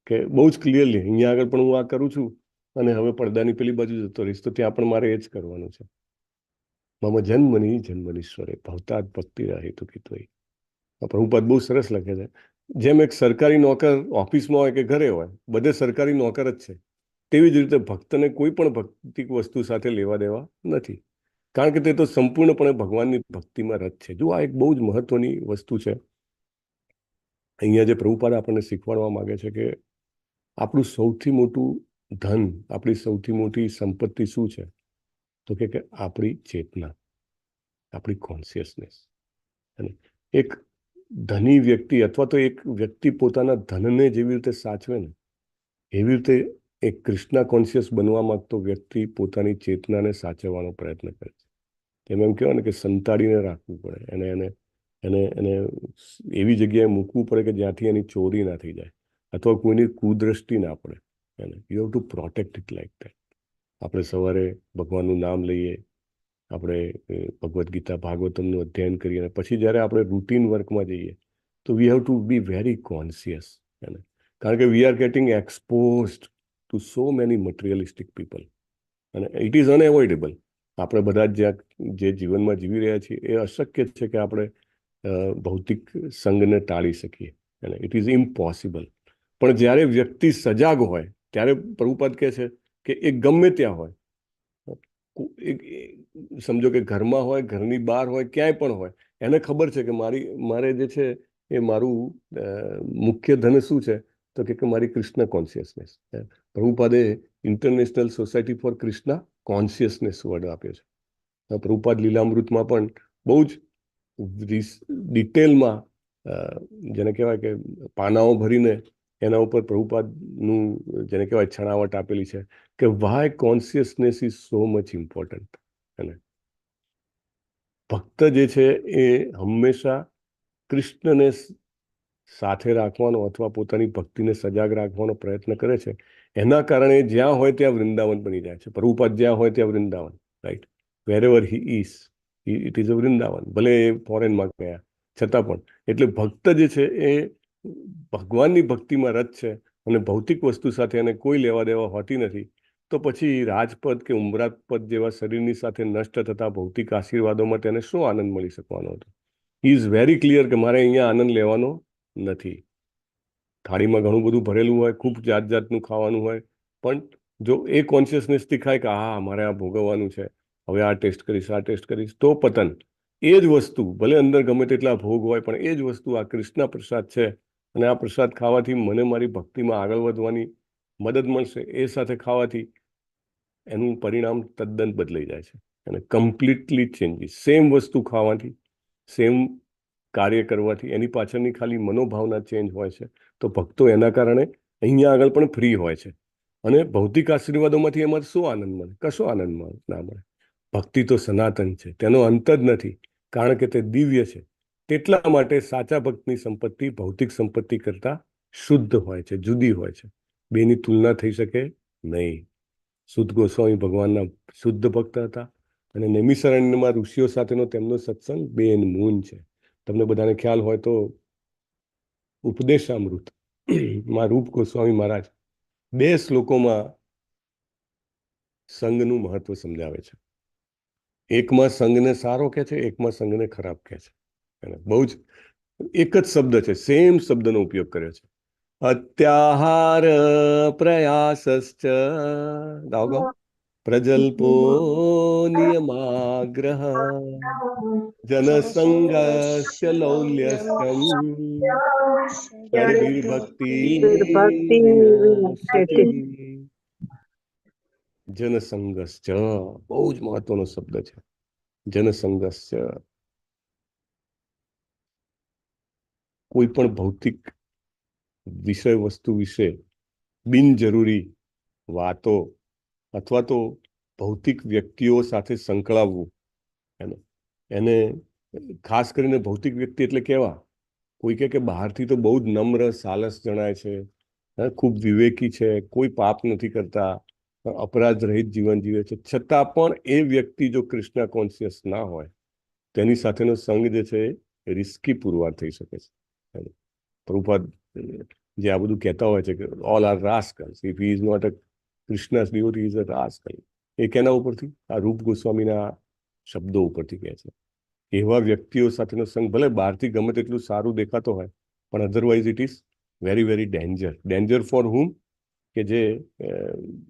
કે બહુ જ ક્લિયરલી અહીંયા આગળ પણ હું આ કરું છું અને હવે પડદાની પેલી બાજુ જતો રહીશ તો ત્યાં પણ મારે એ જ કરવાનું છે. મમ જન્મની જન્મનીશ્વરે ભવતાદ ભક્તિ રહે તો કીધું. પ્રભુપાદ બહુ સરસ લખે છે. જેમ એક સરકારી નોકર ઓફિસમાં હોય કે ઘરે હોય, બધે સરકારી નોકર જ છે, તેવી જ રીતે ભક્તને કોઈ પણ ભૌતિક વસ્તુ સાથે લેવા દેવા નથી, કારણ કે તે તો સંપૂર્ણપણે ભગવાનની ભક્તિમાં રત છે. જો આ એક બહુ જ મહત્વની વસ્તુ છે. અહીંયા જે પ્રભુપાદ આપણને શીખવાડવા માંગે છે કે આપણું સૌથી મોટું ધન, આપણી સૌથી મોટી સંપત્તિ શું છે? તો કે આપણી ચેતના, આપણી કોન્શિયસનેસ. અને એક ધની વ્યક્તિ અથવા તો એક વ્યક્તિ પોતાના ધનને જેવી રીતે સાચવે ને, એવી રીતે એક કૃષ્ણ કોન્શિયસ બનવા માંગતો વ્યક્તિ પોતાની ચેતનાને સાચવવાનો પ્રયત્ન કરે છે. એમ કહેવાય ને કે સંતાડીને રાખવું પડે, એને એવી જગ્યાએ મૂકવું પડે કે જ્યાંથી એની ચોરી ના થઈ જાય અથવા કોઈની કુદ્રષ્ટિ ના પડે. You have to protect it like that. આપણે સવારે ભગવાનનું નામ લઈએ, આપણે ભગવદ્ ગીતા ભાગવતમનું અધ્યયન કરીએ, અને પછી જ્યારે આપણે રૂટીન વર્કમાં જઈએ તો we have to be very conscious. કારણ કે we are getting exposed to so many materialistic people. અને ઇટ ઇઝ અનએવોઇડેબલ. આપણે બધા જ જે જીવનમાં જીવી રહ્યા છીએ એ અશક્ય છે કે આપણે ભૌતિક સંઘને ટાળી શકીએ, અને ઇટ ઇઝ ઇમ્પોસિબલ. પણ જ્યારે વ્યક્તિ સજાગ હોય ત્યારે પ્રભુપાદ કહે છે કે એ ગમે ત્યાં હોય, સમજો કે ઘરમાં હોય, ઘરની બહાર હોય, ક્યાંય પણ હોય, એને ખબર છે કે મારે જે છે એ મારું મુખ્ય ધન શું છે, તો કે મારી કૃષ્ણ કોન્શિયસનેસ. પ્રભુપાદે international society for Krishna consciousness word આપ્યો છે. પ્રભુપાદ લીલામૃતમાં પણ બહુ જ ડિટેલમાં જેને કહેવાય કે પાનાઓ ભરીને એના ઉપર પ્રભુપાદનું જેને કહેવાય છણાવટ આપેલી છે કે why consciousness is so much important. અને ભક્ત જે છે એ હંમેશા કૃષ્ણને સાથે રાખવાનો અથવા પોતાની ભક્તિને સજાગ રાખવાનો પ્રયત્ન કરે છે. એના કારણે જ્યાં હોય ત્યાં વૃંદાવન બની જાય છે. પ્રભુપાદ જ્યાં હોય ત્યાં Vrindavan, right? વેરેવર he is it is a Vrindavan. ભલે એ ફોરેનમાં ગયા છતાં પણ. એટલે ભક્ત જે છે એ ભગવાનની ભક્તિમાં રત છે અને ભૌતિક વસ્તુ સાથે એને કોઈ લેવા દેવા હોતી નથી. તો પછી રાજપદ કે ઉમરાપદ જેવા શરીરની સાથે નષ્ટ થતા ભૌતિક આશીર્વાદોમાં તેને શું આનંદ મળી શકવાનો હતો? હી ઇઝ વેરી ક્લિયર કે મારે અહીંયા આનંદ લેવાનો નથી. થાળીમાં ઘણું બધું ભરેલું હોય, ખૂબ જાત જાતનું ખાવાનું હોય, પણ જો એ કોન્શિયસનેસથી ખાય કે હા મારે આ ભોગવવાનું છે, હવે આ ટેસ્ટ કરીશ, તો પતન. એ જ વસ્તુ ભલે અંદર ગમે તેટલા ભોગ હોય, પણ એ જ વસ્તુ આ કૃષ્ણ પ્રસાદ છે અને આ પ્રસાદ ખાવાથી મને મારી ભક્તિમાં આગળ વધવાની મદદ મળશે. એ સાથે ખાવાથી એનું પરિણામ તદ્દન બદલાઈ જાય છે અને કમ્પ્લીટલી ચેન્જીસ. સેમ વસ્તુ ખાવાથી, સેમ કાર્ય કરવાથી એની પાછળની ખાલી મનોભાવના ચેન્જ હોય છે. તો ભક્તો એના કારણે અહીંયા આગળ પણ ફ્રી હોય છે. અને ભૌતિક આશીર્વાદોમાંથી એમાં શું આનંદ મળે? કશો આનંદ ના મળે. ભક્તિ તો સનાતન છે, તેનો અંત જ નથી, કારણ કે તે દિવ્ય છે. તેટલા માટે સાચા ભક્તની સંપત્તિ ભૌતિક સંપત્તિ કરતાં શુદ્ધ હોય છે, જુદી હોય છે. બેની તુલના થઈ શકે નહીં. શુદ્ધ ગોસ્વામી ભગવાનના શુદ્ધ ભક્ત હતા અને નૈમિષારણ્યમાં ઋષિઓ સાથેનો તેમનો સત્સંગ બેન મૂન છે. તમને બધાને ખ્યાલ હોય તો ઉપદેશામૃત માં રૂપ ગોસ્વામી મહારાજ 2 શ્લોકોમાં સંઘનું મહત્વ સમજાવે છે. એકમાં સંઘને સારો કહે છે, એકમાં સંઘને ખરાબ કહે છે. બહુ જ એક જ શબ્દ છે, સેમ શબ્દનો ઉપયોગ કર્યો છે. અત્યાહાર પ્રયાસશ્ચ ગાઓ પ્રજલ્પો નિયમાગ્રહ જનસંગસ્ય લૌલ્યસ્યમ તર્ભિર્ભક્તિ વિનશ્યતિ. જનસંગસ્ય બહુ જ મહત્વનો શબ્દ છે. જનસંગસ્ય કોઈ પણ ભૌતિક વિષય વસ્તુ વિશે બિનજરૂરી વાતો અથવા તો ભૌતિક વ્યક્તિઓ સાથે સંકળાવવું, એને ખાસ કરીને ભૌતિક વ્યક્તિ એટલે કેવા? કોઈ કે બહારથી તો બહુ જ નમ્ર સાલસ જણાય છે, ખૂબ વિવેકી છે, કોઈ પાપ નથી કરતા, અપરાધ રહિત જીવન જીવે છે, છતાં પણ એ વ્યક્તિ જો કૃષ્ણ કોન્શિયસ ના હોય તેની સાથેનો સંગ જે છે એ રિસ્કી પુરવાર થઈ શકે છે. પ્રભુપાદ જે આ બધું કહેતા હોય છે કે all are rascals, if he is not a Krishna's devotee is a rascal. એ કેના ઉપરથી? આ રૂપ ગોસ્વામીના શબ્દો ઉપરથી કહે છે. એવા વ્યક્તિઓ સાથેનો સંગ ભલે બહારથી ગમે તેટલું સારું દેખાતો હોય, પણ otherwise it is very very danger for whom? કે જે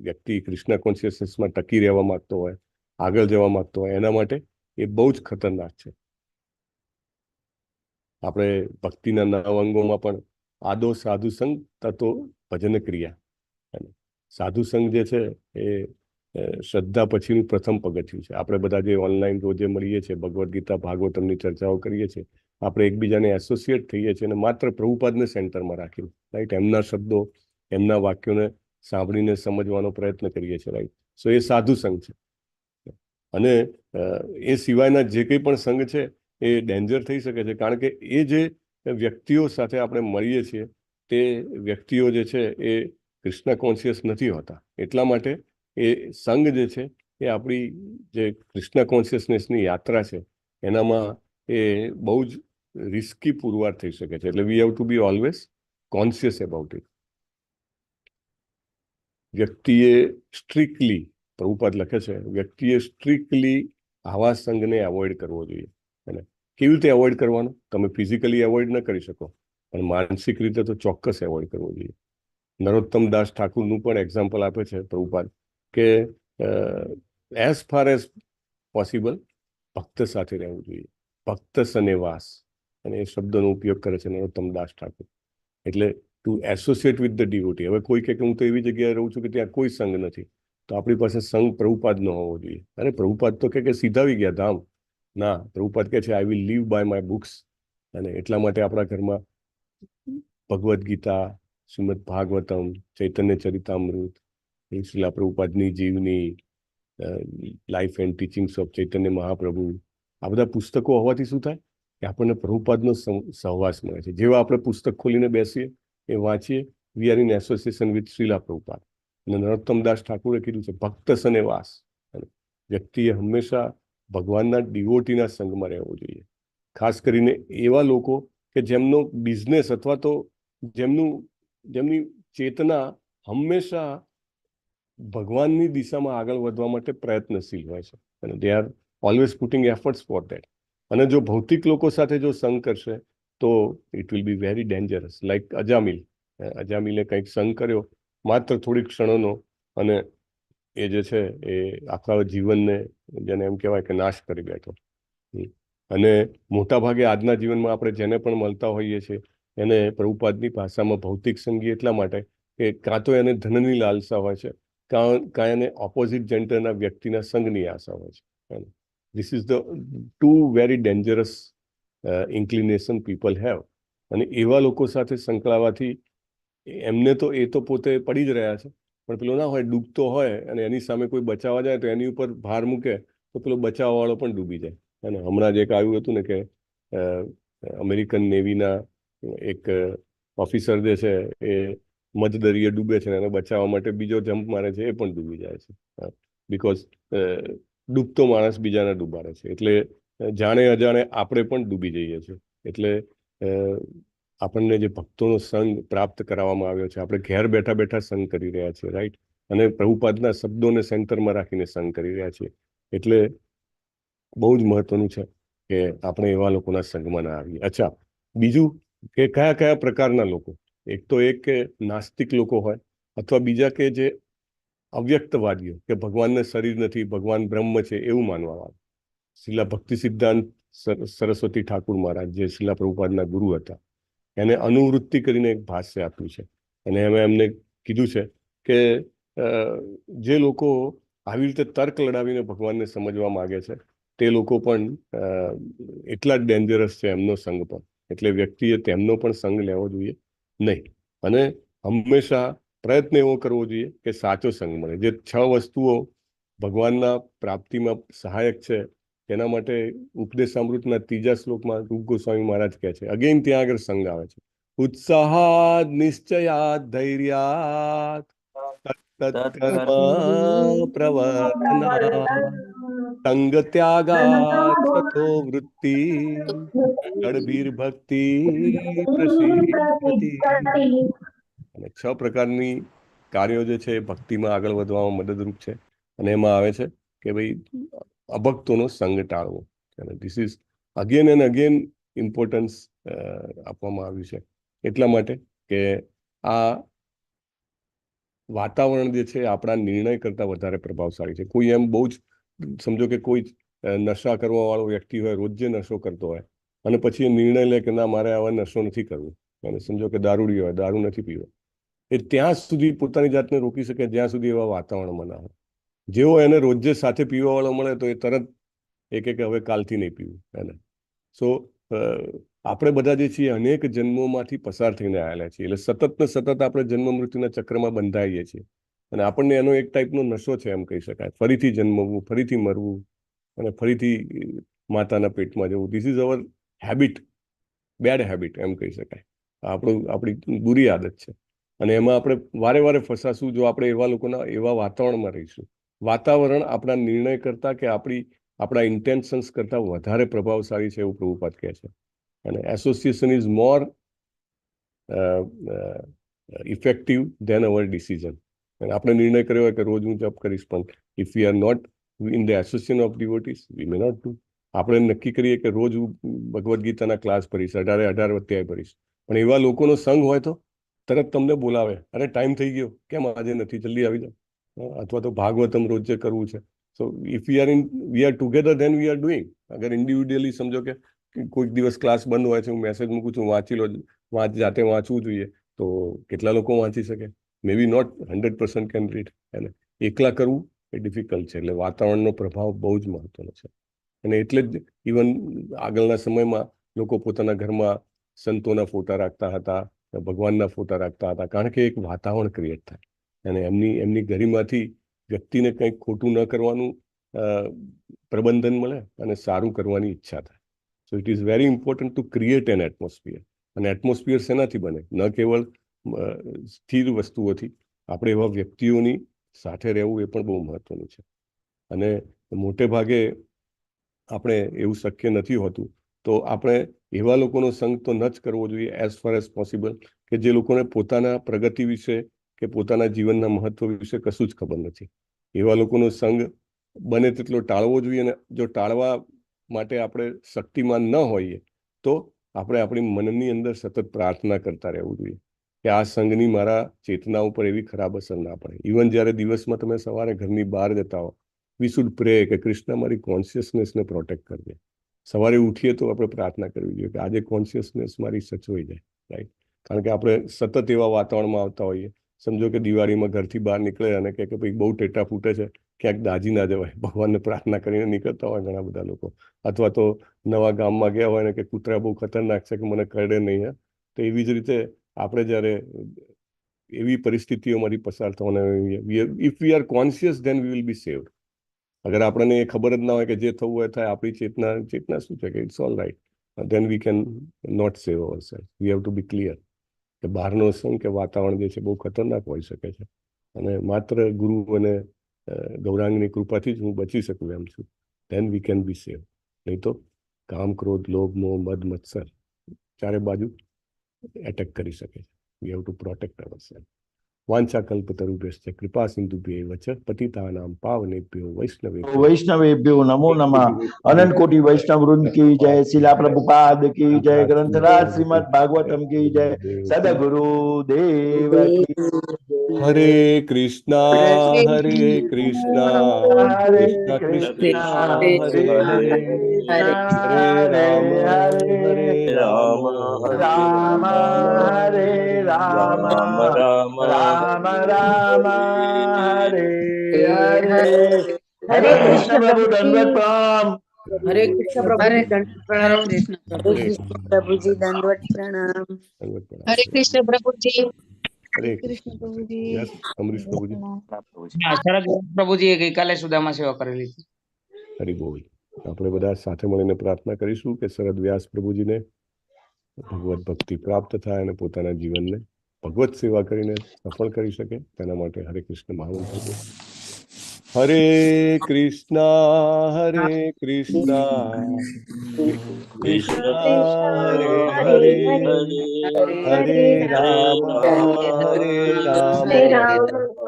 વ્યક્તિ કૃષ્ણ કોન્શિયસનેસમાં ટકી રહેવા માંગતો હોય, આગળ જવા માંગતો હોય, એના માટે એ બહુ જ ખતરનાક છે. આપણે ભક્તિના 9 અંગોમાં પણ આદો સાધુ સંગ તતો ભજન ક્રિયા. સાધુ સંગ જે છે એ શ્રદ્ધા પછીનું પ્રથમ પગથિયું છે. આપણે બધા જે ઓનલાઈન રોજે મળીએ છીએ, ભગવદ્ ગીતા ભાગવતમની ચર્ચાઓ કરીએ છીએ, આપણે એકબીજાને એસોસિએટ થઈએ છીએ અને માત્ર પ્રભુપાદને સેન્ટરમાં રાખીને, રાઈટ, એમના શબ્દો, એમના વાક્યોને સાંભળીને સમજવાનો પ્રયત્ન કરીએ છીએ, રાઈટ. સો એ સાધુ સંઘ છે. અને એ સિવાયના જે કંઈ પણ સંઘ છે એ ડેન્જર થઈ શકે છે, કારણ કે એ જે વ્યક્તિઓ સાથે આપણે મળીએ છીએ તે વ્યક્તિઓ જે છે એ કૃષ્ણ કોન્શિયસ નથી હોતા. એટલા માટે એ સંઘ જે છે એ આપણી જે કૃષ્ણ કોન્શિયસનેસની યાત્રા છે એનામાં એ બહુ જ રિસ્કી પુરવાર થઈ શકે છે. એટલે we have to be always conscious about it. વ્યક્તિએ સ્ટ્રિક્ટલી, પ્રભુપાદ લખે છે, વ્યક્તિએ સ્ટ્રિક્ટલી આવા સંઘને એવોઇડ કરવો જોઈએ. અને કેવી રીતે એવોઇડ કરવાનો? તમે ફિઝિકલી એવોઇડ ન કરી શકો, પણ માનસિક રીતે તો ચોક્કસ એવોઇડ કરવો જોઈએ. નરોત્તમ દાસ ઠાકુરનું પણ એક્ઝામ્પલ આપે છે પ્રભુપાદ કે એઝ ફાર એઝ પોસિબલ ભક્ત સાથે રહેવું જોઈએ. ભક્ત સને વાસ, અને એ શબ્દનો ઉપયોગ કરે છે નરોત્તમ દાસ ઠાકુર. એટલે to associate with the devotee. હવે કોઈ કહે કે હું તો એવી જગ્યાએ રહું છું કે ત્યાં કોઈ સંઘ નથી, તો આપણી પાસે સંઘ પ્રભુપાદ ન હોવો જોઈએ. અરે પ્રભુપાદ તો કે સીધાવી ગયા ધામ. ના, પ્રભુપાદ કહે છે I will live by my books. અને એટલા માટે આપણા ઘરમાં ભગવદ્ ગીતા, શ્રીમદ ભાગવતમ, ચૈતન્ય ચરિતામૃત, શ્રીલા પ્રભુપાદની જીવની, life and teachings of Chaitanya Mahaprabhu, આ બધા પુસ્તકો હોવાથી શું થાય કે આપણને પ્રભુપાદનો સહવાસ મળે છે. જેવા આપણે પુસ્તક ખોલીને બેસીએ, એ વાંચીએ, we are in association with Srila Prabhupada. અને નરોત્તમ દાસ ઠાકુરે કીધું છે ભક્ત સને વાસ. વ્યક્તિએ હંમેશા ભગવાનના ડિવોટીના સંગમાં રહેવો જોઈએ. ખાસ કરીને એવા લોકો કે જેમનો બિઝનેસ અથવા તો જેમની ચેતના હંમેશા ભગવાનની દિશામાં આગળ વધવા માટે પ્રયત્નશીલ હોય છે, અને they are always putting efforts for that. અને જો ભૌતિક લોકો સાથે જો સંગ કરશે તો it will be very dangerous. Like અજામિલે કંઈક સંગ કર્યો માત્ર થોડીક ક્ષણોનો, અને એ જે છે એ આખા જીવનને, જેને એમ કહેવાય કે નાશ કરી બેઠો. અને મોટાભાગે આજના જીવનમાં આપણે જેને પણ મળતા હોઈએ છીએ એને પ્રભુપાદની ભાષામાં ભૌતિક સંગી એટલા માટે કે કાં તો એને ધનની લાલસા હોય છે, કાં એને ઓપોઝિટ જેન્ડરના વ્યક્તિના સંગની આશા હોય છે. This is the to very dangerous inclination people have. અને એવા લોકો સાથે સંકળાવાથી એમને તો એ તો પોતે પડી જ રહ્યા છે, પણ પેલો ના હોય ડૂબતો હોય અને એની સામે કોઈ બચાવવા જાય તો એની ઉપર ભાર મૂકે તો પેલો બચાવવાવાળો પણ ડૂબી જાય. અને હમણાં જ એક આવ્યું હતું ને કે અમેરિકન નેવીના એક ઓફિસર જે છે એ મધદરિયે ડૂબે છે, એને બચાવવા માટે બીજો જમ્પ મારે છે, એ પણ ડૂબી જાય છે. બિકોઝ ડૂબતો માણસ બીજાને ડૂબાડે છે. એટલે જાણે અજાણે આપણે પણ ડૂબી જઈએ છીએ. એટલે આપણને જે ભક્તોનો સંગ પ્રાપ્ત કરાવવામાં આવ્યો છે, આપણે ઘેર બેઠા બેઠા સંગ કરી રહ્યા છીએ, રાઈટ. અને પ્રભુપાદના શબ્દોને સેન્ટરમાં રાખીને સંગ કરી રહ્યા છીએ. એટલે બહુ જ મહત્વનું છે કે આપણે એવા લોકોના સંગમાં ના આવીએ. અચ્છા, બીજું કે કયા કયા પ્રકારના લોકો? એક તો એક કે નાસ્તિક લોકો હોય, અથવા બીજા કે જે અવ્યક્તવાદીઓ, કે ભગવાનને શરીર નથી, ભગવાન બ્રહ્મ છે એવું માનવાવાળા. શ્રીલા ભક્તિ સિદ્ધાંત સરસ્વતી ઠાકુર મહારાજ, જે શ્રીલા પ્રભુપાદના ગુરુ હતા, એને અનુવૃત્તિ કરીને એક ભાષ્ય આપ્યું છે. અને એમાં એમને કીધું છે કે જે લોકો આવી રીતે તર્ક લડાવીને ભગવાનને સમજવા માંગે છે તે લોકો પણ એટલા જ ડેન્જરસ છે એમનો સંગ પણ. એટલે વ્યક્તિએ તેમનો પણ સંગ લેવો જોઈએ નહીં. અને હંમેશા પ્રયત્ન એવો કરવો જોઈએ કે સાચો સંગ મળે. જે 6 વસ્તુઓ ભગવાનના પ્રાપ્તિમાં સહાયક છે તેના માટે ઉપદેશામૃતના 3જા શ્લોકમાં રૂપ ગોસ્વામી મહારાજ કહે છે, અગેન ત્યાં આગળ સંગ આવે છે, ઉત્સાહાદ નિશ્ચયાદ ધૈર્યાત તત્કર્મ પ્રવર્તનાત સંગ ત્યાગાત સતો વૃત્તિ જડભીર ભક્તિ પ્રસિદ્ધતિ. અને 6 પ્રકારની કાર્યો જે છે એ ભક્તિમાં આગળ વધવામાં મદદરૂપ છે. અને એમાં આવે છે કે ભાઈ અભક્તોનો સંગ ટાળવો. અને this is again and again importance આપવામાં આવ્યું છે. એટલા માટે કે આ વાતાવરણ જે છે આપણા નિર્ણય કરતાં વધારે પ્રભાવશાળી છે. કોઈ એમ બહુ જ સમજો કે કોઈ નશા કરવા વાળો વ્યક્તિ હોય, રોજ જે નશો કરતો હોય, અને પછી એ નિર્ણય લે કે ના મારે આવા નશો નથી કરવું, અને સમજો કે દારૂડી હોય, દારૂ નથી પીવો, એ ત્યાં સુધી પોતાની જાતને રોકી શકે જ્યાં સુધી એવા વાતાવરણમાં ના હોય. જેવો એને રોજે સાથે પીવા વાળો મળે તો એ તરત એ કે હવે કાલથી નહીં પીવું એને. સો આપણે બધા જે છીએ અનેક જન્મોમાંથી પસાર થઈને આવેલા છીએ. એટલે સતત ને સતત આપણે જન્મ મૃત્યુના ચક્રમાં બંધાઈએ છીએ. અને આપણને એનો એક ટાઈપનો નશો છે એમ કહી શકાય. ફરીથી જન્મવું, ફરીથી મરવું, અને ફરીથી માતાના પેટમાં જવું. This is our habit, bad habit એમ કહી શકાય. આપણી બુરી આદત છે. અને એમાં આપણે વારે વારે ફસાશું જો આપણે એવા લોકોના એવા વાતાવરણમાં રહીશું. વાતાવરણ આપણા નિર્ણય કરતાં કે આપણા ઇન્ટેન્શન્સ કરતાં વધારે પ્રભાવશાળી છે એવું પ્રભુપાદ કહે છે. અને association is more effective than our decision. અને આપણે નિર્ણય કર્યો હોય કે રોજ હું જપ કરીશ, પણ if we are not in the association of devotees we may not do. આપણે નક્કી કરીએ કે રોજ હું ભગવદ્ ગીતાના ક્લાસ ભરીશ, 18 અધ્યાય ભરીશ, પણ એવા લોકોનો સંગ હોય તો તરત તમને બોલાવે, અરે ટાઈમ થઈ ગયો, કેમ આજે નથી, જલ્દી આવી જાઓ. અથવા તો ભાગવતમ રોજ જે કરવું છે. સો if we R together then we are doing. અગર ઇન્ડિવિડ્યુઅલી સમજો કે કોઈક દિવસ ક્લાસ બંધ હોય છે, હું મેસેજ મૂકું છું, વાંચી લો, જાતે વાંચવું જોઈએ, તો કેટલા લોકો વાંચી શકે? મે બી નોટ 100% કેન રીડ. એને એકલા કરવું એ ડિફિકલ્ટ છે. એટલે વાતાવરણનો પ્રભાવ બહુ જ મહત્વનો છે. અને એટલે જ ઇવન આગળના સમયમાં લોકો પોતાના ઘરમાં સંતોના ફોટા રાખતા હતા, ભગવાનના ફોટા રાખતા હતા, કારણ કે એક વાતાવરણ ક્રિએટ થાય અને એમની ગરિમાથી વ્યક્તિને કંઈક ખોટું ન કરવાનું પ્રબંધન મળે અને સારું કરવાની ઈચ્છા થાય. So it is very important to create N atmosphere. અને એટમોસ્ફિયર શેનાથી બને? ન કેવળ સ્થિર વસ્તુઓથી, આપણે એવા વ્યક્તિઓની સાથે રહેવું એ પણ બહુ મહત્વનું છે. અને મોટે ભાગે આપણે એવું શક્ય નથી હોતું, તો આપણે એવા લોકોનો સંગ તો ન જ કરવો જોઈએ એઝ ફાર એઝ પોસિબલ, કે જે લોકોને પોતાના પ્રગતિ વિશે કે પોતાના જીવનના મહત્વ વિશે કશું જ ખબર નથી. એવા લોકોનો સંગ બને તેટલો ટાળવો જોઈએ. અને જો ટાળવા માટે આપણે શક્તિમાન ન હોઈએ તો આપણે આપણી મનની અંદર સતત પ્રાર્થના કરતા રહેવું જોઈએ કે આ સંઘની મારા ચેતના ઉપર એવી ખરાબ અસર ના પડે. ઇવન જ્યારે દિવસમાં તમે સવારે ઘરની બહાર જતા હો, વી શુડ પ્રે કે કૃષ્ણ મારી કોન્શિયસનેસને પ્રોટેક્ટ કરજે. સવારે ઉઠીએ તો આપણે પ્રાર્થના કરવી જોઈએ કે આજે કોન્શિયસનેસ મારી સચવાઈ જાય, રાઈટ? કારણ કે આપણે સતત એવા વાતાવરણમાં આવતા હોઈએ. સમજો કે દિવાળીમાં ઘરથી બહાર નીકળે અને કે ભાઈ બહુ ટેટા ફૂટે છે, ક્યાંક દાજી ના જવાય, ભગવાનને પ્રાર્થના કરીને નીકળતા હોય ઘણા બધા લોકો. અથવા તો નવા ગામમાં ગયા હોય ને કે કૂતરા બહુ ખતરનાક છે કે મને કરડે નહીં. તો એવી જ રીતે આપણે જ્યારે એવી પરિસ્થિતિઓમાંથી પસાર થવાના, if we R conscious then we will be saved. અગર આપણને એ ખબર જ ના હોય કે જે થવું હોય થાય, આપણી ચેતના શું છે કે it's all right, then we can not save our self. We have to be clear કે બહારનો સંગ કે વાતાવરણ જે છે બહુ ખતરનાક હોઈ શકે છે, અને માત્ર ગુરુ અને ગૌરાંગની કૃપાથી જ હું બચી શકું એમ છું. ધેન વી કેન બી સેવ. નહીં તો કામ, ક્રોધ, લોભ, મોહ, મદ, મત્સર ચારે બાજુ એટેક કરી શકે છે. We have to protect our self. વાંછાકલ્પતરુભ્યશ્ચ કૃપા સિંધુભ્યૈવ ચ પતિતાનાં પાવનેભ્યો वैष्णवेभ्यो नमो नमः। अनंत कोटि वैष्णव वृंद की जय। शिला प्रभुपाद की जय। ग्रंथराज श्रीमद् भागवतम की जय। सदगुरु देव की जय। हरे कृष्णा कृष्णा कृष्णा हरे हरे, हरे राम राम हरे राम, राम राम हरे हरे। हरे कृष्ण प्रभु दंडवत प्रणाम। हरे कृष्ण प्रभु जी दंडवत प्रणाम। हरे कृष्ण प्रभु जी दंडवत प्रणाम। हरे कृष्ण प्रभु जी। हरे कृष्ण प्रभु जी। यस अमरीश प्रभुजी। શરદ પ્રભુજીએ ગઈકાલે સુદામા સેવા કરેલી હતી. હરિ બોલ. આપણે બધા સાથે મળીને પ્રાર્થના કરીશું કે શરદ વ્યાસ પ્રભુજીને ભગવત ભક્તિ પ્રાપ્ત થાય અને પોતાના જીવનને ભગવત સેવા કરીને સફળ કરી શકે. તેના માટે હરે કૃષ્ણ મહામંત્ર બોલો. હરે કૃષ્ણ કૃષ્ણ હરે હરે હરે, હરે હરે રામ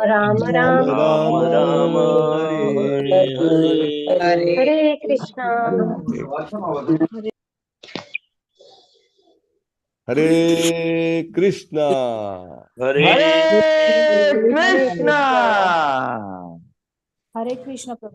राम રામ રામ રામ હરે હરે હરે. हरे कृष्णा। હરે કૃષ્ણ. હરે हरे कृष्ण। हरे कृष्ण प्रभु।